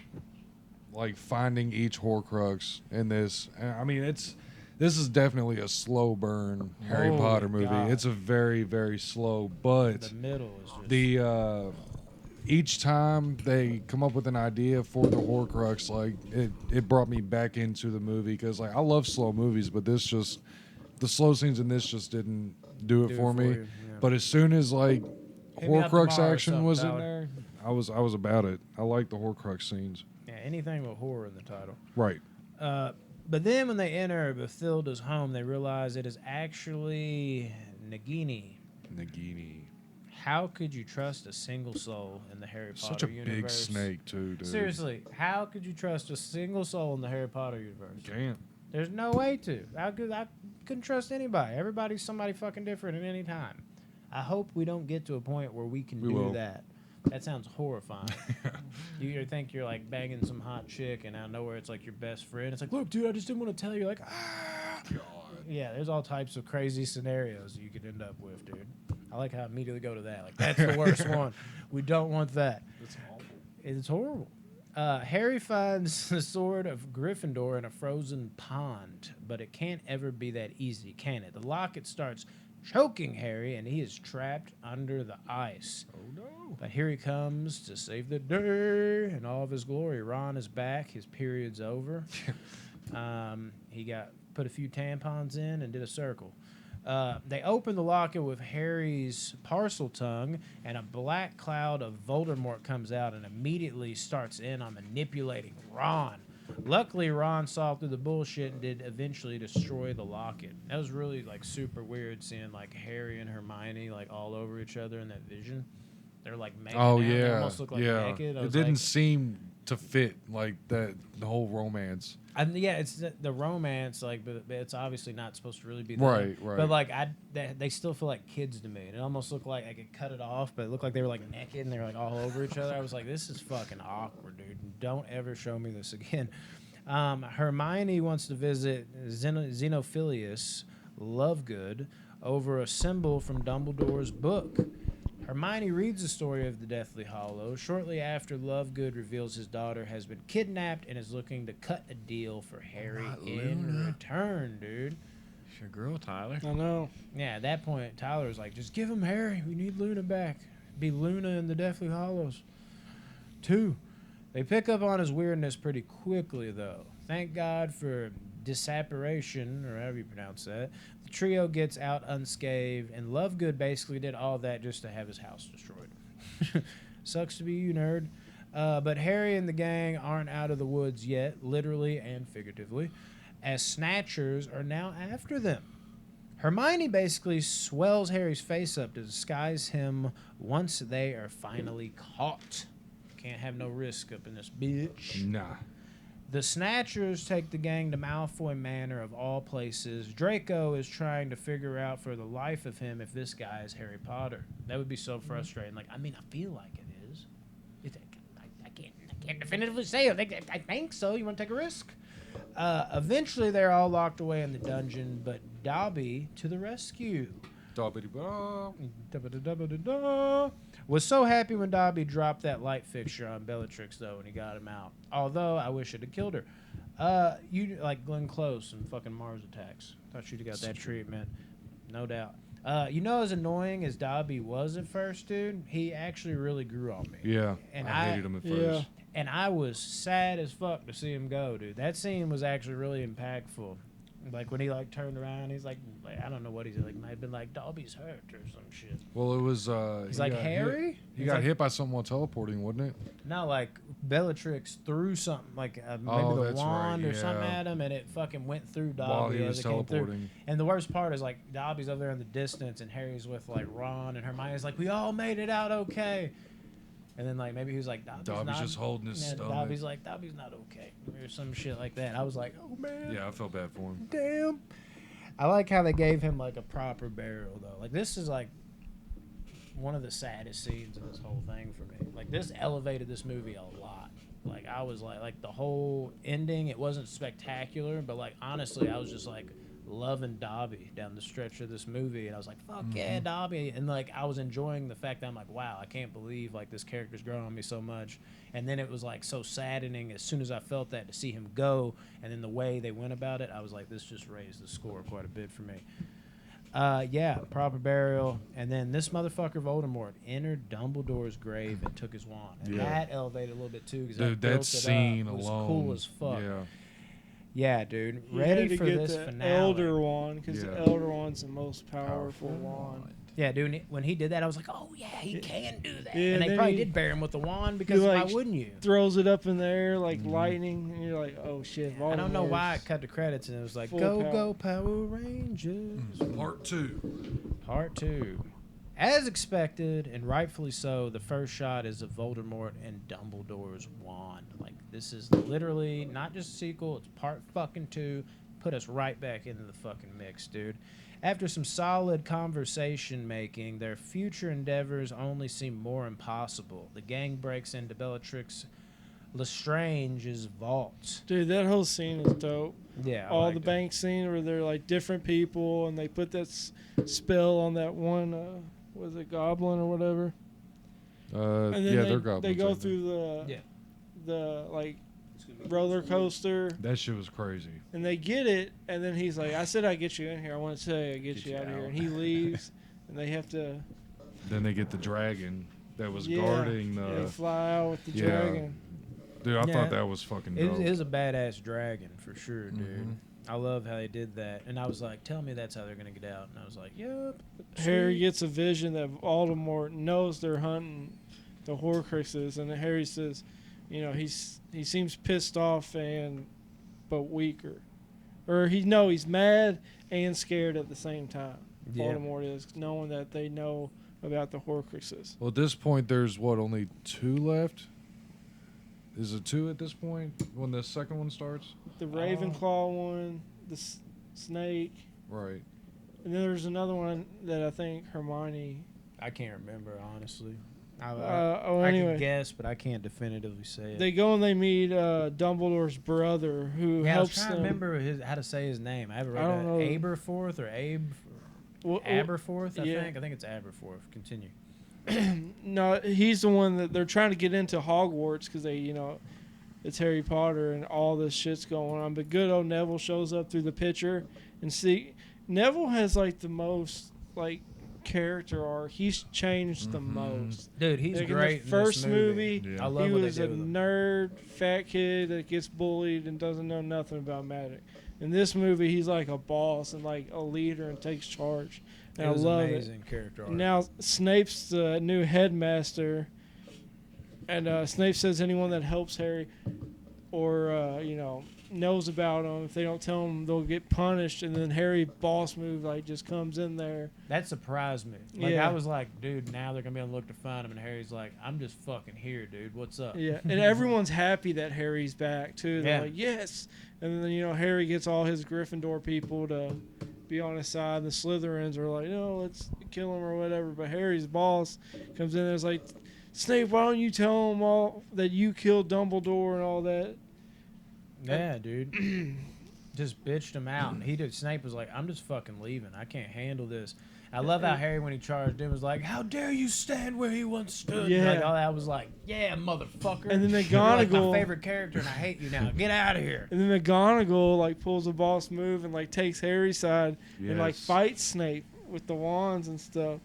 like finding each Horcrux in this. I mean, this is definitely a slow burn Harry Holy Potter movie. God. It's a very, very slow, but The middle is just the each time they come up with an idea for the Horcrux, like it brought me back into the movie because like I love slow movies, but the slow scenes in this just didn't do it for me. you, yeah. But as soon as like Hit me up Horcrux tomorrow or action something, was in Tyler. there, I was about it. I like the Horcrux scenes. Yeah, anything with horror in the title. Right. But then when they enter Bathilda's home, they realize it is actually Nagini. How could you trust a single soul in the Harry Potter Such a universe? big snake too, dude. Seriously, how could you trust a single soul in the Harry Potter universe? Can't. There's no way to. I couldn't trust anybody. Everybody's somebody fucking different at any time. I hope we don't get to a point where we can do will. that. That sounds horrifying. You think you're like banging some hot chick, and out of nowhere it's like your best friend. It's like, look, dude, I just didn't want to tell you. Like, God. Yeah, there's all types of crazy scenarios you could end up with, dude. I like how I immediately go to that. Like, that's the worst one. We don't want that. It's awful. It's horrible. Harry finds the sword of Gryffindor in a frozen pond, but it can't ever be that easy, can it? The locket starts choking Harry, and he is trapped under the ice. Oh no. But here he comes to save the day in all of his glory. Ron is back. His period's over. He got put a few tampons in and did a circle. They open the locket with Harry's parcel tongue, and a black cloud of Voldemort comes out and immediately starts in on manipulating Ron. Luckily, Ron saw through the bullshit and did eventually destroy the locket. That was really like super weird seeing like Harry and Hermione like all over each other in that vision. They're like making Oh out. They yeah. almost look like yeah. naked. I It was didn't like, seem to fit like that. The whole romance. and yeah, it's the romance, like, but it's obviously not supposed to really be that. Right. But like, they still feel like kids to me. It almost looked like I could cut it off, but it looked like they were like naked and they were like all over each other. I was like, this is fucking awkward, dude. Don't ever show me this again. Hermione wants to visit Xenophilius Lovegood over a symbol from Dumbledore's book. Hermione reads the story of the Deathly Hallows shortly after Lovegood reveals his daughter has been kidnapped and is looking to cut a deal for Harry Not in Luna. return, dude. It's your girl, Tyler. I know. Yeah, at that point, Tyler was like, just give him Harry. We need Luna back. Be Luna in the Deathly Hallows. 2. They pick up on his weirdness pretty quickly, though. Thank God for disapparation, or however you pronounce that. The trio gets out unscathed, and Lovegood basically did all that just to have his house destroyed. Sucks to be you, nerd. But Harry and the gang aren't out of the woods yet, literally and figuratively, as snatchers are now after them. Hermione basically swells Harry's face up to disguise him once they are finally caught. Can't have no risk up in this bitch. Nah. The Snatchers take the gang to Malfoy Manor of all places. Draco is trying to figure out for the life of him if this guy is Harry Potter. That would be so frustrating. Like, I mean, I feel like it is. I can't definitively say it. I think so. You want to take a risk? Eventually, they're all locked away in the dungeon, but Dobby to the rescue. Was so happy when Dobby dropped that light fixture on Bellatrix, though, and he got him out. Although, I wish it had killed her. You like Glenn Close and fucking Mars Attacks. Thought she'd have got that treatment. No doubt. As annoying as Dobby was at first, dude, he actually really grew on me. Yeah. And I hated him at first. Yeah. And I was sad as fuck to see him go, dude. That scene was actually really impactful. Like when he like turned around, he's like I don't know what he's like. Might have been like Dobby's hurt or some shit. Well, it was. He's like Harry. He got hit by someone teleporting, wasn't it? No, like Bellatrix threw something like maybe Oh, the that's wand right, or something yeah. at him, and it fucking went through Dobby While he as was it came through. teleporting. And the worst part is like Dobby's over there in the distance, and Harry's with like Ron, and Hermione's like, "We all made it out okay." And then like maybe he was like, Dobby's not, just holding his stomach. Dobby's not okay, or some shit like that. I was like, oh man. Yeah, I felt bad for him. Damn. I like how they gave him like a proper burial though. Like this is like one of the saddest scenes of this whole thing for me. Like, this elevated this movie a lot. Like, I was like the whole ending, it wasn't spectacular, but like honestly, I was just like loving Dobby down the stretch of this movie, and I was like, fuck yeah, Dobby. And like, I was enjoying the fact that I'm like, wow, I can't believe like this character's growing on me so much. And then it was like so saddening as soon as I felt that to see him go, and then the way they went about it, I was like, this just raised the score quite a bit for me. Yeah, proper burial, and then this motherfucker Voldemort entered Dumbledore's grave and took his wand, and that elevated a little bit too, because That scene was alone cool as fuck. Yeah. Yeah, dude, He ready had to for get this the finale. Elder Wand, because Yeah. the Elder Wand's the most powerful wand. Yeah, dude, when he did that, I was like, oh yeah, he can do that. Yeah, and they then probably he- did bury him with the wand, because like, why wouldn't you? Throws it up in the air like lightning, and you're like, oh shit, I don't know why it Voldemort's- cut the credits and it was like, Full go, power. go, Power Rangers. Part 2. Part 2. As expected, and rightfully so, the first shot is of Voldemort and Dumbledore's wand. Like, this is literally not just a sequel, it's part fucking 2. Put us right back into the fucking mix, dude. After some solid conversation making, their future endeavors only seem more impossible. The gang breaks into Bellatrix Lestrange's vault. Dude, that whole scene is dope. Yeah, I All liked the it. bank scene where they're like different people, and they put that spell on that one, was it goblin or whatever? And then Yeah, they, they're goblins. they go ain't they? through Yeah. the like roller coaster, That shit was crazy. and they get it, and then he's like, I said I'd get you in here. I want to say I'd get you out of here. And he leaves, and they have to Then they get the dragon that was yeah, guarding yeah, the. fly out with the Yeah. dragon. Dude, I Yeah. thought that was fucking dope. It was a badass dragon for sure, dude. Mhm. I love how they did that, and I was like, "Tell me that's how they're gonna get out." And I was like, "Yep." Harry sweet." gets a vision that Voldemort knows they're hunting the Horcruxes, and then Harry says, you know, he seems pissed off but weaker, or he's mad and scared at the same time. Yeah. Voldemort is, knowing that they know about the Horcruxes. Well, at this point, there's only 2 left? Is it 2 at this point when the second one starts? The Ravenclaw one, the snake, Right. and then there's another one that I think Hermione. I can't remember honestly. I Anyway, can guess, but I can't definitively say it. they go and they meet Dumbledore's brother, who yeah, I was helps trying to them. remember how to say his name. I haven't read I don't that. know. Aberforth or Well, Aberforth. yeah. I think it's Aberforth. Continue. No, he's the one that they're trying to get into Hogwarts because it's Harry Potter and all this shit's going on. But good old Neville shows up through the picture, and see, Neville has like the most like character arc. He's changed the most. Dude, he's Like, great. in the first in this movie. Yeah. I love He what was they a did with him. nerd, fat kid that gets bullied and doesn't know nothing about magic. In this movie, he's like a boss and like a leader and takes charge. And It was I love amazing character arc. it. Now Snape's the new headmaster, and Snape says anyone that helps Harry or knows about him, if they don't tell him, they'll get punished. And then Harry boss move just comes in there. That surprised me. Like, Yeah. I was like, dude, now they're gonna be able to look to find him, and Harry's like, I'm just fucking here, dude. What's up? Yeah, and everyone's happy that Harry's back too. They're Yeah. like, yes. And then Harry gets all his Gryffindor people to be on his side. The Slytherins are like, no, let's kill him or whatever. But Harry's boss comes in and is like, Snape, why don't you tell him all that you killed Dumbledore and all that? Yeah, dude. Just bitched him out. And Snape was like, I'm just fucking leaving. I can't handle this. I love how Harry, when he charged in, was like, how dare you stand where he once stood? Yeah. Like, all that was like, yeah, motherfucker. And then You're like my McGonagall- favorite character, and I hate you now. Get out of here. And then McGonagall pulls a boss move and takes Harry's side and Yes. fights Snape with the wands and stuff.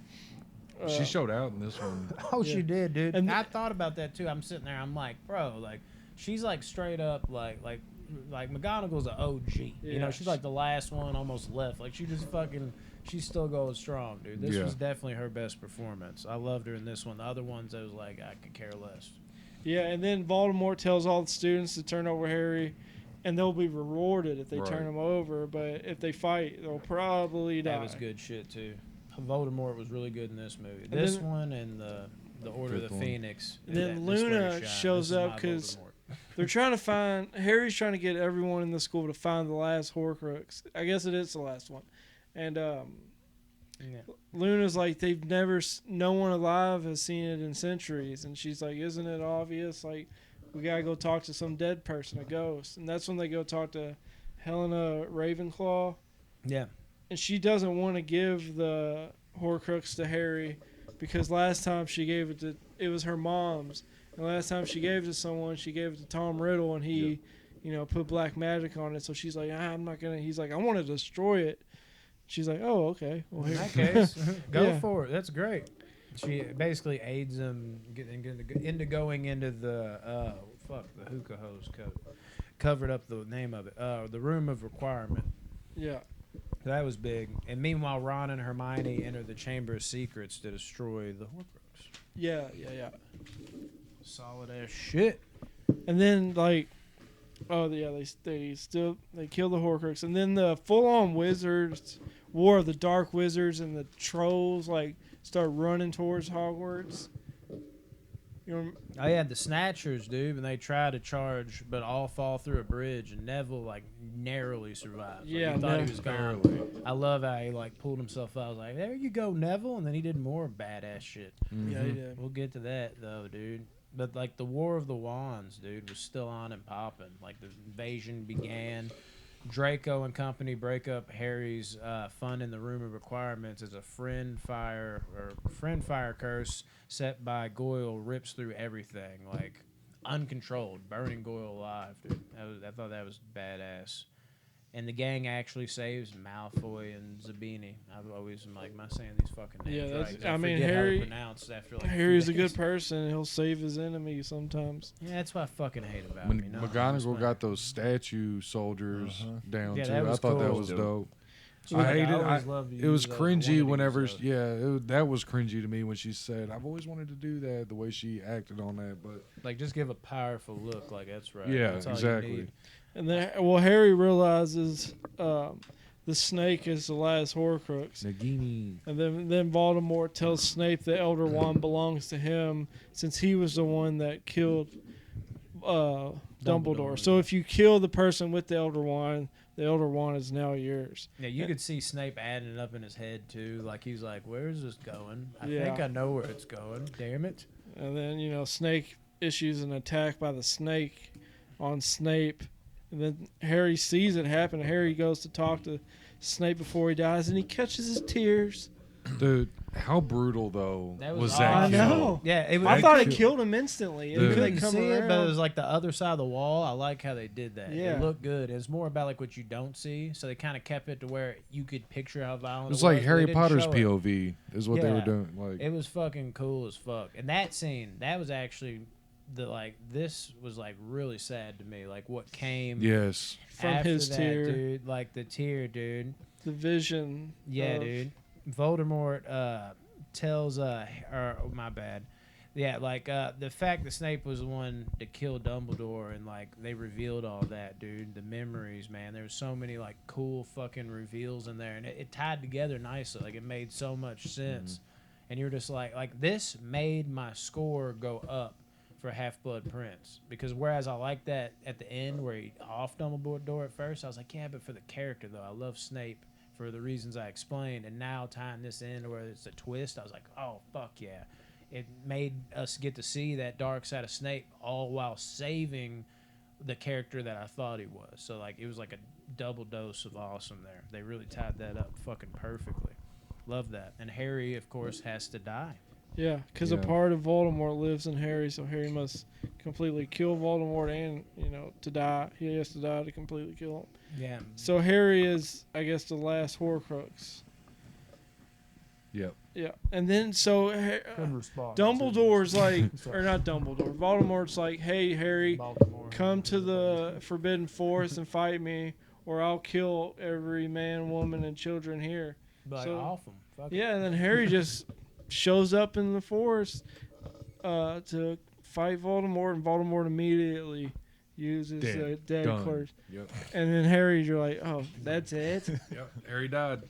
She showed out in this one. Oh, Yeah. she did, dude. And I thought about that, too. I'm sitting there. I'm like, bro, she's straight up like McGonagall's an OG. Yeah. She's like the last one almost left. Like, she just fucking, she's still going strong, dude. This Yeah. was definitely her best performance. I loved her in this one. The other ones, I was like, I could care less. Yeah, and then Voldemort tells all the students to turn over Harry, and they'll be rewarded if they Right. turn him over. But if they fight, they'll probably die. That was good shit, too. Voldemort was really good in this movie. And this then- one and the Order of Fifth the one. Phoenix. And then this Luna where he shine. shows This is up my 'cause- Voldemort. They're trying to find Harry's trying to get everyone in the school to find the last Horcrux. I guess it is the last one, and Luna's like, no one alive has seen it in centuries. And she's like, isn't it obvious? Like, we got to go talk to some dead person, a ghost. And that's when they go talk to Helena Ravenclaw. Yeah. And she doesn't want to give the Horcrux to Harry because last time she gave it was her mom's. And last time she gave it to someone, she gave it to Tom Riddle, and he, put black magic on it. So she's like, I'm not going to. He's like, I want to destroy it. She's like, oh, okay. Well, In that case, go Yeah. for it. That's great. She basically aids him into going into the the hookah hose covered up the name of it. The room of requirement. Yeah. That was big. And meanwhile, Ron and Hermione enter the Chamber of Secrets to destroy the Horcrux. Yeah. Solid ass shit. And then they kill the Horcrux, and then the full-on wizards, War of the Dark Wizards, and the trolls start running towards Hogwarts. Oh yeah, the Snatchers, dude, and they try to charge, but all fall through a bridge, and Neville narrowly survives. He thought he was gone. I love how he pulled himself out. I was like, there you go, Neville, and then he did more badass shit. Mm-hmm. Yeah, he did. We'll get to that though, dude. But the War of the Wands, dude, was still on and popping. The invasion began. Draco and company break up Harry's fun in the Room of Requirements as a friend fire curse set by Goyle rips through everything, uncontrolled, burning Goyle alive, dude. I thought that was badass. And the gang actually saves Malfoy and Zabini. I've always am am I saying these fucking names Yeah, right? I mean, forget how Harry- to pronounce after Harry's a 2 days. good person. He'll save his enemies sometimes. Yeah, that's what I fucking hate about When him. McGonagall got those statue soldiers down Yeah, too, that was I thought that cool. was Dope. dope. She was I like, hated always it. loved to It was use those. I wanted to cringy use whenever, those. that was cringy to me when she said, "I've always wanted to do that." The way she acted on that, but Just give a powerful look, that's right. yeah, That's all you exactly. need. And then, Harry realizes the snake is the last Horcrux. Nagini. And then Voldemort tells Snape the Elder Wand belongs to him since he was the one that killed Dumbledore. So if you kill the person with the Elder Wand is now yours. Yeah, you could see Snape adding it up in his head too. He was like, "Where's this going? I Yeah. think I know where it's going. Damn it!" And then, Snake issues an attack by the snake on Snape. And then Harry sees it happen. Harry goes to talk to Snape before he dies, and he catches his tears. Dude, how brutal though That was was that? awesome. kill? I know. Yeah, it was. I thought it kill- killed him instantly. And Dude. then they couldn't come see it, but it around. was the other side of the wall. I like how they did that. Yeah. It looked good. It's more about what you don't see, so they kind of kept it to where you could picture how violent. It's it was, like but Harry they didn't Potter's show it. POV is what they were Yeah. doing. It was fucking cool as fuck. And that scene, that was actually this was really sad to me. What came yes, From after his that, tear. dude. The tear, dude. The vision. Yeah, of- dude. Voldemort tells my bad. Yeah, the fact that Snape was the one to kill Dumbledore and they revealed all that, dude. The memories, man. There was so many cool fucking reveals in there, and it tied together nicely. It made so much sense. And you're just like this made my score go up for Half-Blood Prince, because whereas I like that at the end where he off Dumbledore at first, I was like, yeah, but for the character though, I love Snape for the reasons I explained, and now tying this in where it's a twist, I was like, oh fuck yeah. It made us get to see that dark side of Snape, all while saving the character that I thought he was. So it was a double dose of awesome there. They really tied that up fucking perfectly. Love that. And Harry, of course, has to die. Yeah, because Yeah. a part of Voldemort lives in Harry, so Harry must completely kill Voldemort and, to die. He has to die to completely kill him. Yeah. So Harry is, I guess, the last Horcrux. yep. Yeah. And then, so Dumbledore's or not Dumbledore, Voldemort's like, hey, Harry, Baltimore. come to the Forbidden Forest and fight me, or I'll kill every man, woman, and children here. So- off him. Fuck it. Yeah, and then Harry just shows up in the forest to fight Voldemort, and Voldemort immediately uses Dead. dead Done. clerks. Yep. And then Harry, you're like, oh, that's it? Yep. Harry died.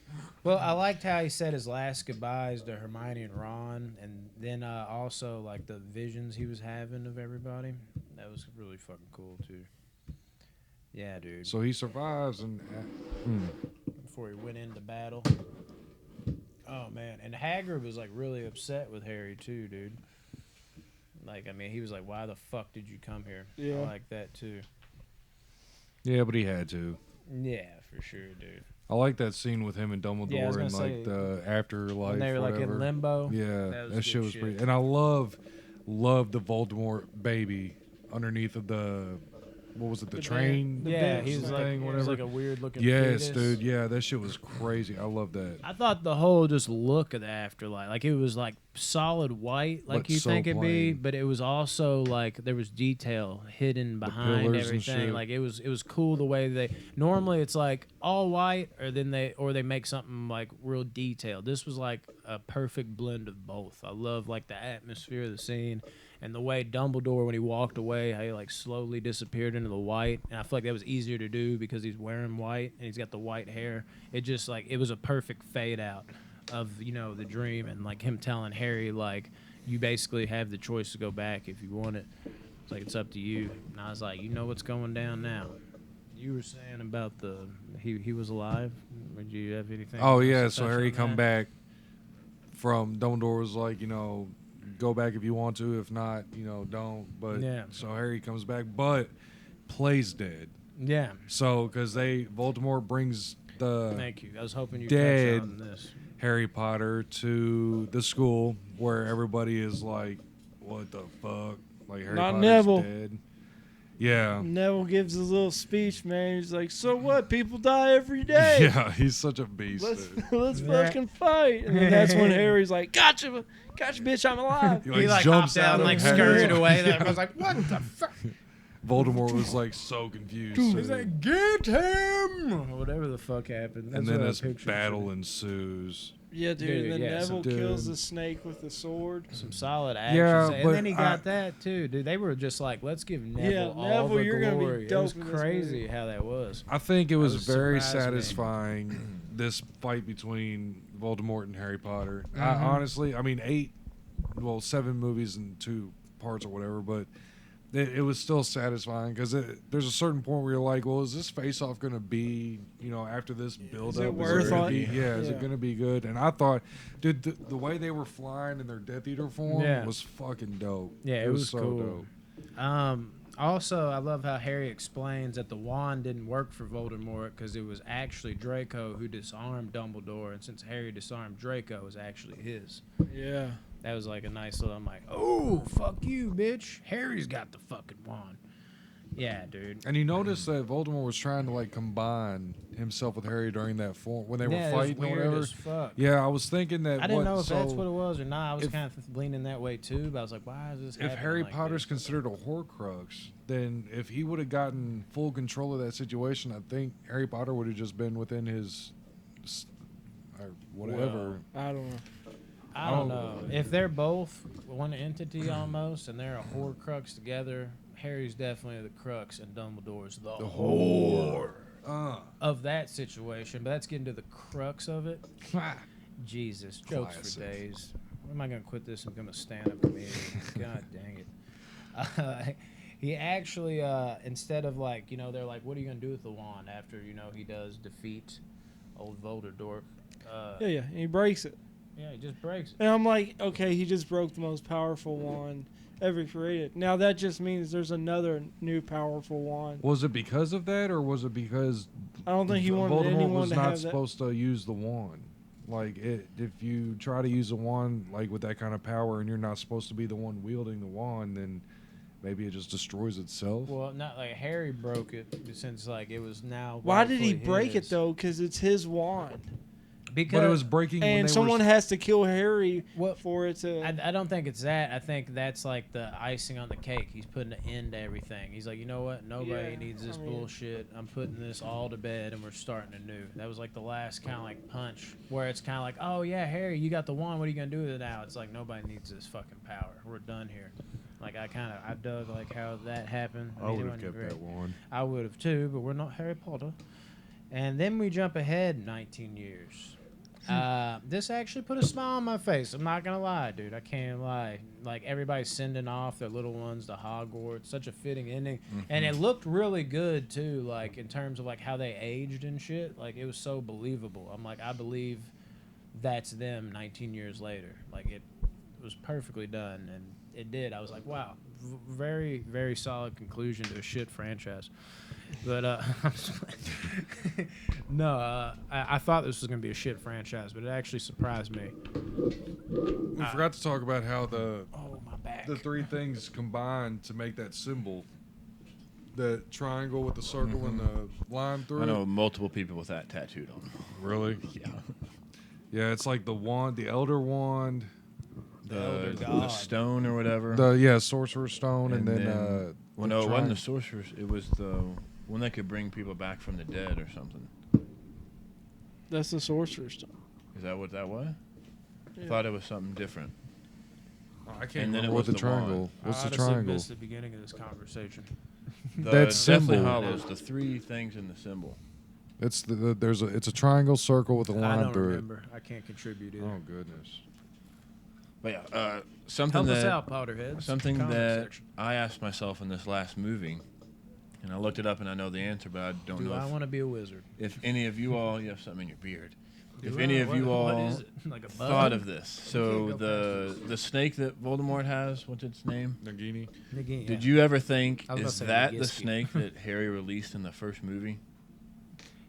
Well, I liked how he said his last goodbyes to Hermione and Ron, and then also the visions he was having of everybody. That was really fucking cool too. Yeah, dude. So he survives and Before he went into battle. Oh man, and Hagrid was like really upset with Harry too, dude. Like, I mean, he was like, "Why the fuck did you come here?" Yeah. I like that too. Yeah, but he had to. Yeah, for sure, dude. I like that scene with him and Dumbledore Yeah, I was and gonna like say, the afterlife. When they were like whatever. in limbo. Yeah, That was that good shit was shit. pretty. And I love the Voldemort baby underneath of the, what was it, the The train? bed. Yeah, bench he was thing, like, thing, he was whatever. like a weird looking. Yes, fetus. dude. Yeah, that shit was crazy. I love that. I thought the whole just look of the afterlife, like it was like solid white, like But you so think it'd be, plain. but it was also like there was detail hidden behind pillars and everything. shit. Like it was cool the way they normally it's like all white, or they make something like real detailed. This was like a perfect blend of both. I love like the atmosphere of the scene. And the way Dumbledore, when he walked away, how he like slowly disappeared into the white, and I feel like that was easier to do because he's wearing white and he's got the white hair. It just like it was a perfect fade out of the dream, and like him telling Harry like you basically have the choice to go back if you want it. It's like it's up to you. And I was like, you know what's going down now. You were saying about he was alive. Did you have anything? Oh else yeah, to so touch Harry on come that? back from Dumbledore was like, go back if you want to. If not, don't. But Yeah. so Harry comes back, but plays dead. Yeah. So because Voldemort brings the Thank you. I was hoping you Dead. touch on this. Harry Potter to the school where everybody is like, what the fuck? Like Harry Not Potter's Neville. dead. Yeah. Neville gives his little speech, man. He's like, "So what? People die every day. Yeah, he's such a beast. Let's dude. let's Yeah. fucking fight." And then that's when Harry's like, "Gotcha, bitch, I'm alive." He like jumps out and of like Harry's- scurried away. That I was like, what the fuck? Voldemort was like so confused. He's too. like, get him! Or whatever the fuck happened. That's and then what I this pictured. battle ensues. Yeah, dude. Dude, And then yeah, Neville dude. kills the snake with the sword. Some solid action. Yeah, and but then he got I- that too, dude. They were just like, let's give Neville all Neville, the you're gonna be glory. It dope was in this crazy movie. how that was. I think it was was very surprised me. satisfying, this fight between Voldemort and Harry Potter. I, Mhm. honestly, I mean, 7 movies and 2 parts or whatever, but it was still satisfying because there's a certain point where you're like, well, is this face-off going to be, after this build-up? it worth gonna it? be- Yeah, is Yeah. it going to be good? And I thought, dude, the way they were flying in their Death Eater form Yeah. was fucking dope. Yeah, it was so cool. dope. Also, I love how Harry explains that the wand didn't work for Voldemort because it was actually Draco who disarmed Dumbledore, and since Harry disarmed Draco, it was actually his. Yeah. That was like a nice little. I'm like, oh, fuck you, bitch. Harry's got the fucking wand. Yeah, dude. And you notice that Voldemort was trying to like combine himself with Harry during that form when they Yeah, were it was fighting or weird whatever. as fuck. Yeah, I was thinking that. I didn't know if so that's what it was or not. I was if- kind of leaning that way too, but I was like, why is this If happening Harry like Potter's this? considered a Horcrux, then if he would have gotten full control of that situation, I think Harry Potter would have just been within his, or whatever. I don't know. I don't know. If they're both one entity almost, and they're a Horcrux together, Harry's definitely the crux, and Dumbledore's the whore of that situation. But that's getting to the crux of it. Jesus, jokes Classic. for days. When am I gonna quit this and become a stand-up comedian? God dang it. He actually, instead of like, they're like, what are you gonna do with the wand after he does defeat old Voldemort? Yeah, and he breaks it. Yeah, he just breaks it. And I'm like, okay, he just broke the most powerful wand ever created. Now that just means there's another new powerful wand. Was it because of that, or was it because I don't think he wanted Voldemort anyone was to not have that. supposed to use the wand? Like, if you try to use a wand like with that kind of power, and you're not supposed to be the one wielding the wand, then maybe it just destroys itself. Well, not like Harry broke it since like it was now. Why did he rightfully break his. it though? Because it's his wand, Because But it was breaking when and they someone were. has to kill Harry Well, for it to. I don't think it's that. I think that's like the icing on the cake. He's putting an end to everything. He's like, you know what? Nobody Yeah, needs this I mean- bullshit. I'm putting this all to bed, and we're starting anew. That was like the last kind of like punch, where it's kind of like, oh yeah, Harry, you got the wand. What are you gonna do with it now? It's like nobody needs this fucking power. We're done here. Like I dug like how that happened. I mean, it would have wasn't kept great. that wand. I would have too, but we're not Harry Potter. And then we jump ahead 19 years. This actually put a smile on my face. I'm not gonna lie, dude. I can't lie. Like everybody's sending off their little ones to Hogwarts. Such a fitting ending, and it looked really good too. Like in terms of like how they aged and shit. Like it was so believable. I'm like, I believe that's them 19 years later. Like, it was perfectly done, and it did. I was like, wow, very, very solid conclusion to a shit franchise. But no, I thought this was going to be a shit franchise, but it actually surprised me. We forgot to talk about how Oh, my back. the three things combine to make that symbol. The triangle with the circle and the line through I it. know multiple people with that tattooed on them. Really? Yeah. Yeah, it's like the wand, the elder wand, Elder The God. stone or whatever. the sorcerer's stone, and then well, no, it wasn't the sorcerer's. It was the one that could bring people back from the dead or something. That's the sorcerer's stone. Is that what that was? Yeah. I thought it was something different. Oh, I can't And then remember it what was the the triangle. wand. What's I the honestly triangle? missed the beginning of this conversation. The That Deathly symbol. Hallows, the three things in the symbol. It's it's a triangle circle with a I line don't through remember. I can't contribute it. either. Oh goodness. But yeah, something Help that us out, Potterheads. something Comment that section. I asked myself in this last movie, and I looked it up and I know the answer, but I don't Do know I want to be a wizard? if any of you all, you have something in your beard. If Do any I? of you What all is it? Like a bug? thought of this, can't so go the snake that Voldemort has, what's its name? Nagini. Nagini, Did yeah. you ever think, I was about is to say that the Nagisky. snake that Harry released in the first movie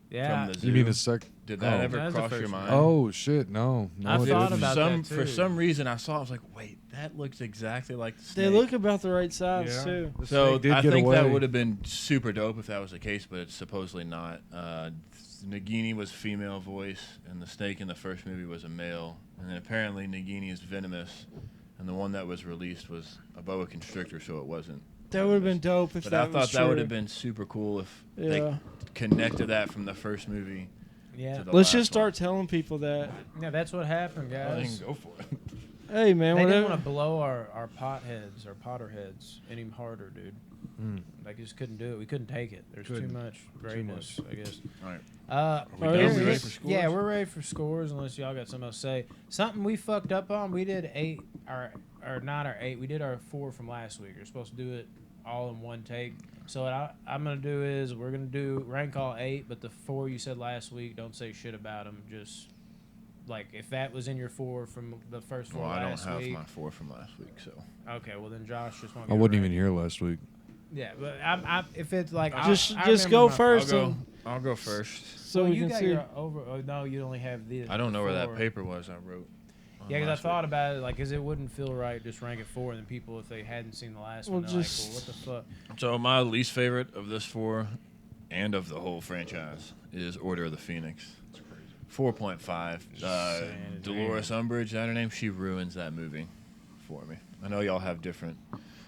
Yeah. from the zoo? You mean the sec? Did that oh. ever That's the cross your first mind? one. Oh shit! No, no. I it thought didn't. about that For too. some reason, I saw it. I was like, wait, that looks exactly like the snake. They look about the right size Yeah. too. The So snake did I get think that away. would have been super dope if that was the case, but it's supposedly not. Nagini was female voice, and the snake in the first movie was a male. And then apparently Nagini is venomous, and the one that was released was a boa constrictor, so it wasn't. That would have been dope if But that I was thought true. that would have been super cool if Yeah. they connected that from the first movie. Yeah. to the Let's last just start one. telling people that. Yeah, that's what happened, Well, they guys. can go for it. Hey man, They didn't whatever. want to blow our potheads, our Potterheads, any harder, dude. Mm. Like, just couldn't do it. We couldn't take it. There's Couldn't. too much greatness, I guess. All right. We done? We ready for scores? Yeah, we're ready for scores. Unless y'all got something else to say. Something we fucked up on. We did or not our 8. We did our 4 from last week. You're supposed to do it all in one take. So what I'm gonna do is we're gonna do rank all 8, but the 4 you said last week, don't say shit about them. Just like if that was in your 4 from the first 4 Well, I don't last have week. my 4 from last week, so. Okay, well then Josh just won't. I wasn't even here last week. Yeah, but if it's like Just I just remember go my- first. I'll go first. So well, we you can got see. your over. Oh, no, you only have the. I don't know where that 4. paper was I wrote. on Yeah, because I last thought week. about it, like, because it wouldn't feel right just rank it 4, and then people, if they hadn't seen the last Well, one, they're just- like, well, what the fuck? So my least favorite of this 4 and of the whole franchise is Order of the Phoenix. 4.5. Insanity. Dolores Umbridge, is that her name? She ruins that movie for me. I know y'all have different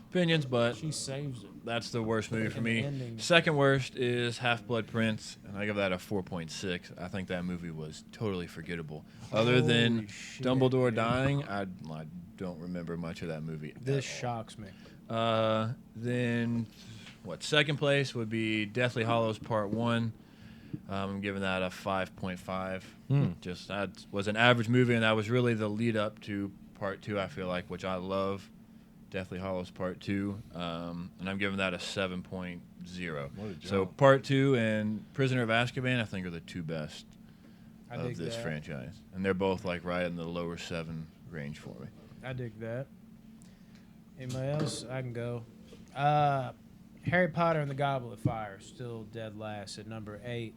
opinions, but She saves it. that's the worst movie for And the me. ending. Second worst is Half-Blood Prince, and I give that a 4.6. I think that movie was totally forgettable. Other than Holy shit, Dumbledore dude. dying, I don't remember much of that movie. This at all. shocks me. Then, second place would be Deathly Hallows Part 1. I'm giving that a 5.5. Just that was an average movie, and that was really the lead up to Part 2, I feel like, which I love. Deathly Hallows Part 2. And I'm giving that a 7.0. What a So job. Part 2 and Prisoner of Azkaban, I think, are the two best I of dig this that. franchise. And they're both like right in the lower 7 range for me. I dig that. Anybody else? I can go. Harry Potter and the Goblet of Fire, still dead last at number 8.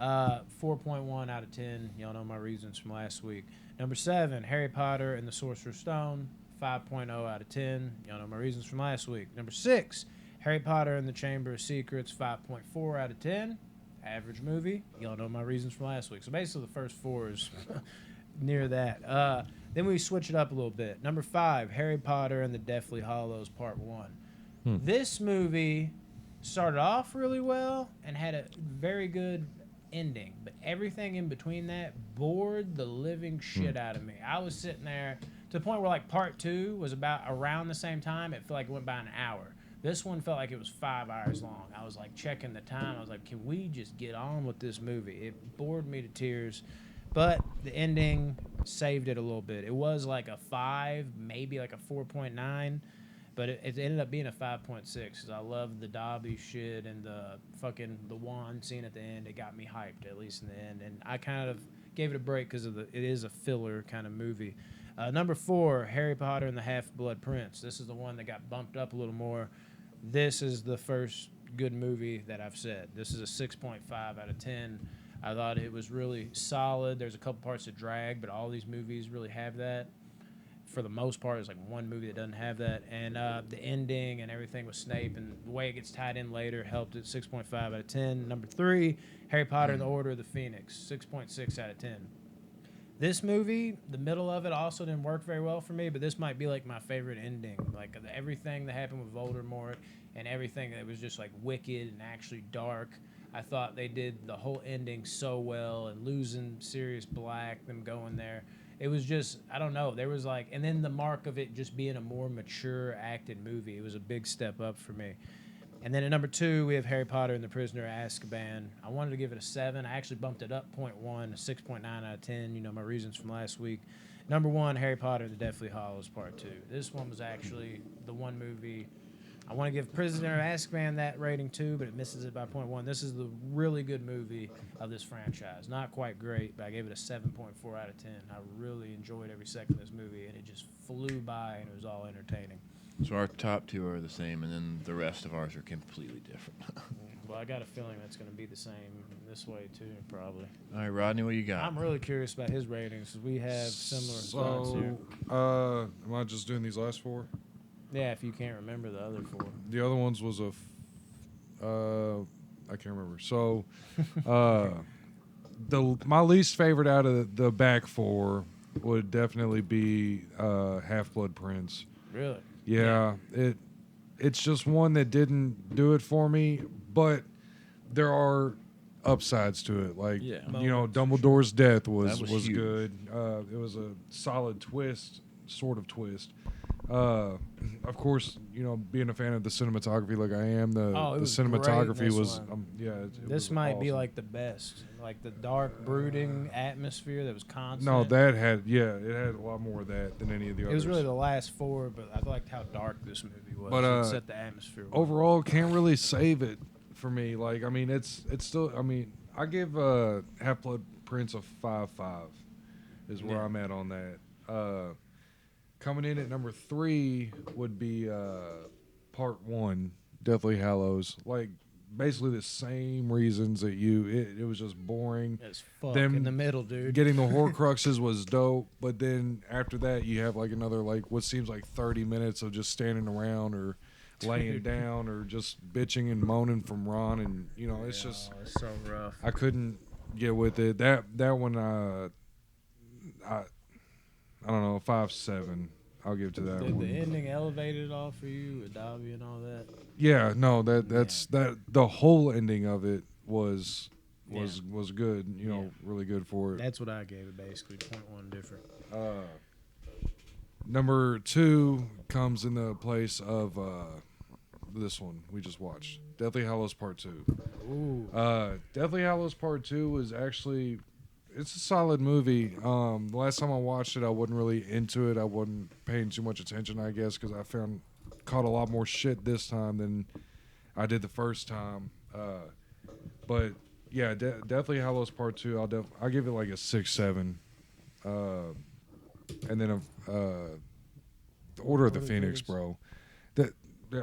4.1 out of 10. Y'all know my reasons from last week. Number 7, Harry Potter and the Sorcerer's Stone, 5.0 out of 10. Y'all know my reasons from last week. Number 6, Harry Potter and the Chamber of Secrets, 5.4 out of 10. Average movie. Y'all know my reasons from last week. So basically the first 4 is near that. Then we switch it up a little bit. Number 5, Harry Potter and the Deathly Hallows Part 1. This movie started off really well and had a very good ending, but everything in between that bored the living shit out of me. I was sitting there to the point where like Part 2 was about around the same time. It felt like it went by an hour. This one felt like it was 5 hours long. I was like checking the time. I was like, can we just get on with this movie? It bored me to tears. But the ending saved it a little bit. It was like a 5, maybe like a 4.9, but it ended up being a 5.6 because I love the Dobby shit and the wand scene at the end. It got me hyped, at least in the end. And I kind of gave it a break because it is a filler kind of movie. Number 4, Harry Potter and the Half-Blood Prince. This is the one that got bumped up a little more. This is the first good movie that I've said. This is a 6.5 out of 10. I thought it was really solid. There's a couple parts that drag, but all these movies really have that. For the most part, it's like one movie that doesn't have that. And the ending and everything with Snape and the way it gets tied in later helped it. 6.5 out of 10. Number 3, Harry Potter and the Order of the Phoenix. 6.6 out of 10. This movie, the middle of it also didn't work very well for me, but this might be like my favorite ending. Like everything that happened with Voldemort and everything that was just like wicked and actually dark. I thought they did the whole ending so well, and losing Sirius Black, them going there. It was just, I don't know. There was like, and then the mark of it just being a more mature acted movie. It was a big step up for me. And then at number 2, we have Harry Potter and the Prisoner of Azkaban. I wanted to give it a 7. I actually bumped it up 0.1, a 6.9 out of 10. You know, my reasons from last week. Number 1, Harry Potter and the Deathly Hallows Part 2. This one was actually the one movie. I want to give Prisoner of Azkaban that rating too, but it misses it by 0.1. This is the really good movie of this franchise. Not quite great, but I gave it a 7.4 out of 10. I really enjoyed every second of this movie, and it just flew by, and it was all entertaining. So our top 2 are the same, and then the rest of ours are completely different. Well, I got a feeling that's going to be the same this way too, probably. All right, Rodney, what you got? I'm really curious about his ratings because we have similar thoughts here. Am I just doing these last 4? Yeah, if you can't remember the other 4. The other ones was I can't remember. So, my least favorite out of the back 4 would definitely be Half-Blood Prince. Really? Yeah, it's just one that didn't do it for me, but there are upsides to it. Like, Yeah. you know, Dumbledore's death was huge. good. It was a solid twist, sort of twist. Of course, you know, being a fan of the cinematography like I am, the was cinematography great in was, this one. it This was might be awesome. like the best, like the dark, brooding atmosphere that was constant. No, it had a lot more of that than any of the others. It was really the last 4, but I liked how dark this movie was. But, It set the atmosphere. well. Overall, can't really save it for me. Like, I mean, it's still. I mean, I give Half-Blood Prince a 5.5 is where Yeah. I'm at on that. Coming in at number 3 would be Part 1, Deathly Hallows. Like, basically the same reasons that it was just boring. As fuck Them in the middle, dude. Getting the Horcruxes was dope, but then after that, you have like another like what seems like 30 minutes of just standing around or laying down or just bitching and moaning from Ron, and you know it's just it's so rough. I couldn't get with it. That one I don't know, 5.7. I'll give to that Did one. the ending elevate it all for you with Dobby and all that? Yeah, no, that's the whole ending of it was good. You know, really good for it. That's what I gave it, basically. 0.1 different. Number 2 comes in the place of this one we just watched, Deathly Hallows Part 2. Ooh. Deathly Hallows Part 2 was actually, it's a solid movie. The last time I watched it, I wasn't really into it. I wasn't paying too much attention, I guess, because I caught a lot more shit this time than I did the first time. But yeah, Deathly Hallows Part 2, I'll give it like a 6.7. And then the Order of the Phoenix, bro.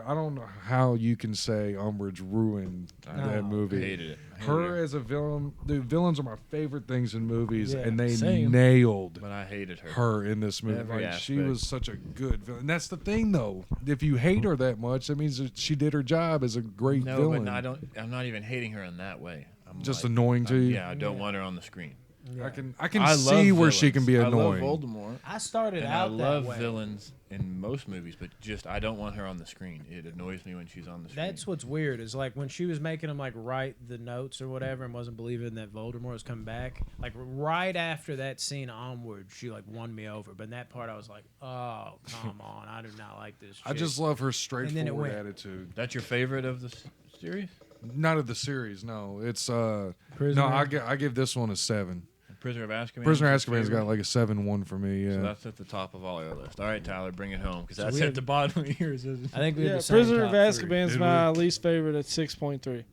I don't know how you can say Umbridge ruined that movie. I hated it. Her as a villain, the villains are my favorite things in movies, Yeah, and they same. nailed But I hated her. her in this movie. Every Like, she aspect. was such a good villain. And that's the thing, though. If you hate her that much, that means that she did her job as a great No, villain. but I'm not even hating her in that way. I'm Just like, annoying to you? Yeah, I don't want her on the screen. I can I see love where she can be villains. annoying. I love Voldemort. I started And out I that love way. villains in most movies, but just I don't want her on the screen. It annoys me when she's on the screen. That's what's weird is like when she was making him like write the notes or whatever and wasn't believing that Voldemort was coming back. Like right after that scene onward, she like won me over. But in that part, I was like, oh come on, I do not like this. I chick. just love her then it straightforward went. attitude. That's your favorite of the series? Not of the series, no. It's Prisoner? no. I give this one a 7. Prisoner of Azkaban. Prisoner of is your Azkaban's favorite? got like a 7.1 for me. Yeah. So that's at the top of all your list. All right, Tyler, bring it home because So that's we at have- the bottom of yours. Isn't it? I think we have Yeah, the same Prisoner of top three. Azkaban's Did my least favorite at 6.3.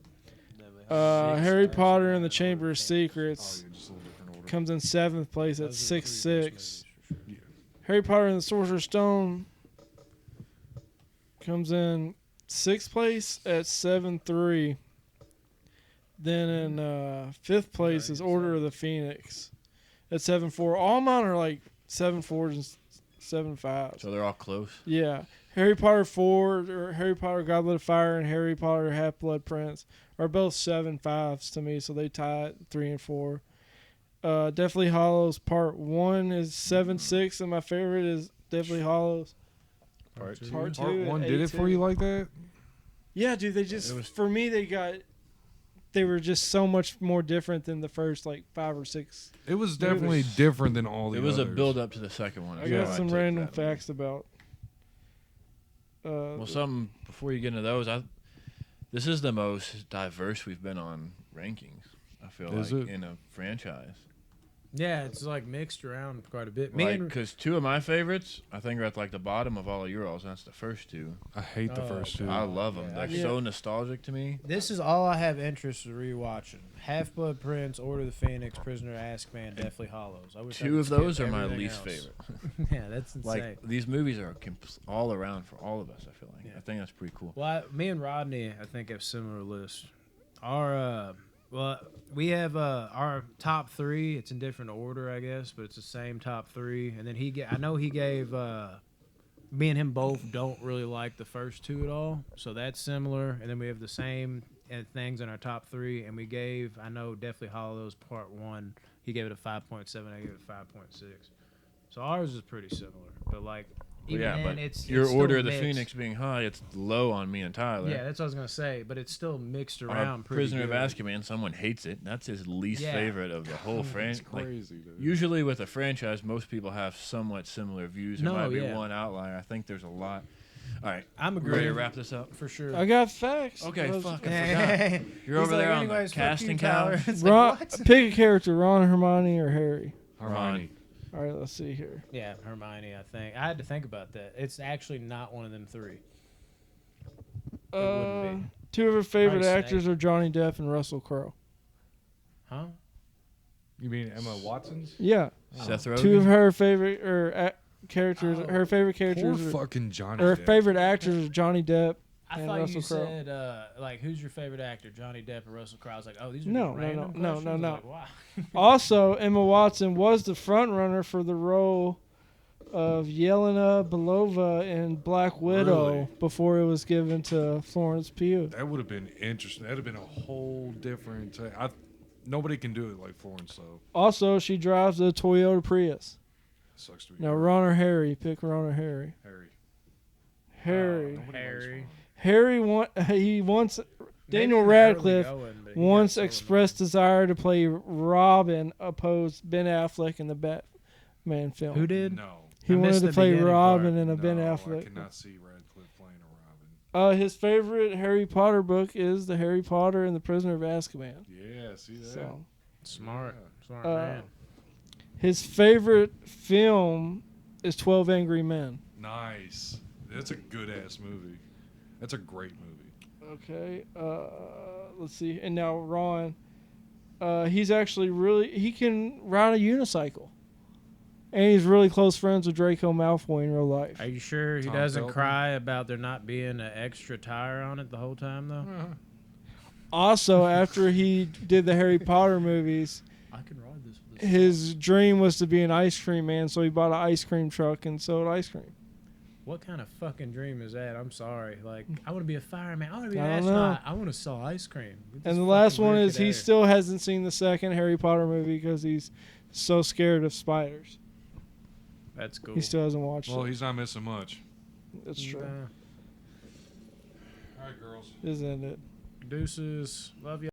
Harry Potter and the Chamber of Oh, Secrets. yeah, just a little different comes in 7th place at Those are the 6'6". three best movies for sure. Harry Potter and the Sorcerer's Stone comes in 6th place at 7'3". Then in 5th place is Order of the Phoenix at 7'4". All mine are like 7'4s and 7'5s. So they're all close. Yeah. Harry Potter 4, or Harry Potter Goblet of Fire, and Harry Potter Half-Blood Prince are both 7'5s to me, so they tie at 3 and 4. Deathly Hallows Part 1 is 7'6", and my favorite is Deathly Hallows Part 2. Part 2. Part at 1 did it 8'2". for you like that? Yeah, dude, for me, they were just so much more different than the first, like, 5 or 6. It was definitely different than all the It was others. a build up to the second one. I got some random facts about. Well, something before you get into those, this is the most diverse we've been on rankings. I feel Is like it? in a franchise. Yeah, it's like mixed around quite a bit. Because 2 of my favorites, I think, are at like the bottom of all of yours. That's the first 2. I hate the first two. I love them. Yeah, They're so nostalgic to me. This is all I have interest in rewatching: Half-Blood Prince, Order of the Phoenix, Prisoner of Azkaban, Deathly Hallows. I wish I 2 could of those skip are my everything least else. favorite. Yeah, that's insane. Like these movies are all around for all of us. I feel like. Yeah. I think that's pretty cool. Well, me and Rodney, I think, have similar lists. We have our top 3. It's in different order, I guess, but it's the same top 3. And then I know he gave. Me and him both don't really like the first 2 at all, so that's similar. And then we have the same things in our top 3. And we gave, I know, Deathly Hallows Part 1. He gave it a 5.7. I gave it a 5.6. So ours is pretty similar, but like. Well, Even yeah, then, but it's your still Order of the mixed. Phoenix being high, it's low on me and Tyler. Yeah, that's what I was gonna say, but it's still mixed Our around pretty Prisoner good. of Azkaban, someone hates it. That's his least Yeah. favorite of the whole It's franchise. crazy, dude. Usually with a franchise, most people have somewhat similar views. There No, might be yeah. one outlier. I think there's a lot. All right, I'm ready agreeing to wrap this up? for sure. I got facts. Okay, Those- fuck, I forgot. You're over there on the casting couch. Ron, pick a character, Ron, Hermione, or Harry. Hermione. All right, let's see here. Yeah, Hermione. I think I had to think about that. It's actually not one of them 3. wouldn't be. 2 of her favorite Probably actors Snape. are Johnny Depp and Russell Crowe. Huh? You mean Emma Watson's? Yeah, Seth 2 of Rogen. her favorite characters. Oh. Her favorite Poor characters. fucking Johnny Her Depp. favorite actors are Johnny Depp. I And thought Russell you Crowe. said like, who's your favorite actor? Johnny Depp or Russell Crowe? I was like, oh, these are No, just no, random no, questions? no, I was no. like, wow. Also, Emma Watson was the front runner for the role of Yelena Belova in Black Widow Really? before it was given to Florence Pugh. That would have been interesting. That would have been a whole different. Nobody can do it like Florence, so Also, she drives a Toyota Prius. sucks to be. Now, Ron or Harry? Pick Ron or Harry. Harry. Harry. Nobody likes Harry. Harry once Daniel Maybe Radcliffe early going, but he got once so expressed desire to play Robin opposed Ben Affleck in the Batman film. annoying. Who did? No. He I wanted missed to the play beginning Robin part. in a Ben No, I Affleck. cannot see Radcliffe playing a Robin. His favorite Harry Potter book is The Harry Potter and the Prisoner of Azkaban. Yeah, see that? So, Smart. Smart Uh, man. his favorite film is 12 Angry Men. Nice. That's a good ass movie. That's a great movie. Okay. Let's see. And now Ron, he's actually he can ride a unicycle. And he's really close friends with Draco Malfoy in real life. Are you sure he Tom doesn't Felton. cry about there not being an extra tire on it the whole time, though? Also, after he did the Harry Potter movies, I can ride this with this. his dream was to be an ice cream man, so he bought an ice cream truck and sold ice cream. What kind of fucking dream is that? I'm sorry. Like, I want to be a fireman. I want to be an I don't know. astronaut. I want to sell ice cream. Get this And the last fucking one weird is kid he out of still hasn't seen the second Harry Potter movie because he's so scared of spiders. here. That's cool. He still hasn't watched Well, it. he's not missing much. That's true. Nah. All right, girls. Isn't it? Deuces. Love you.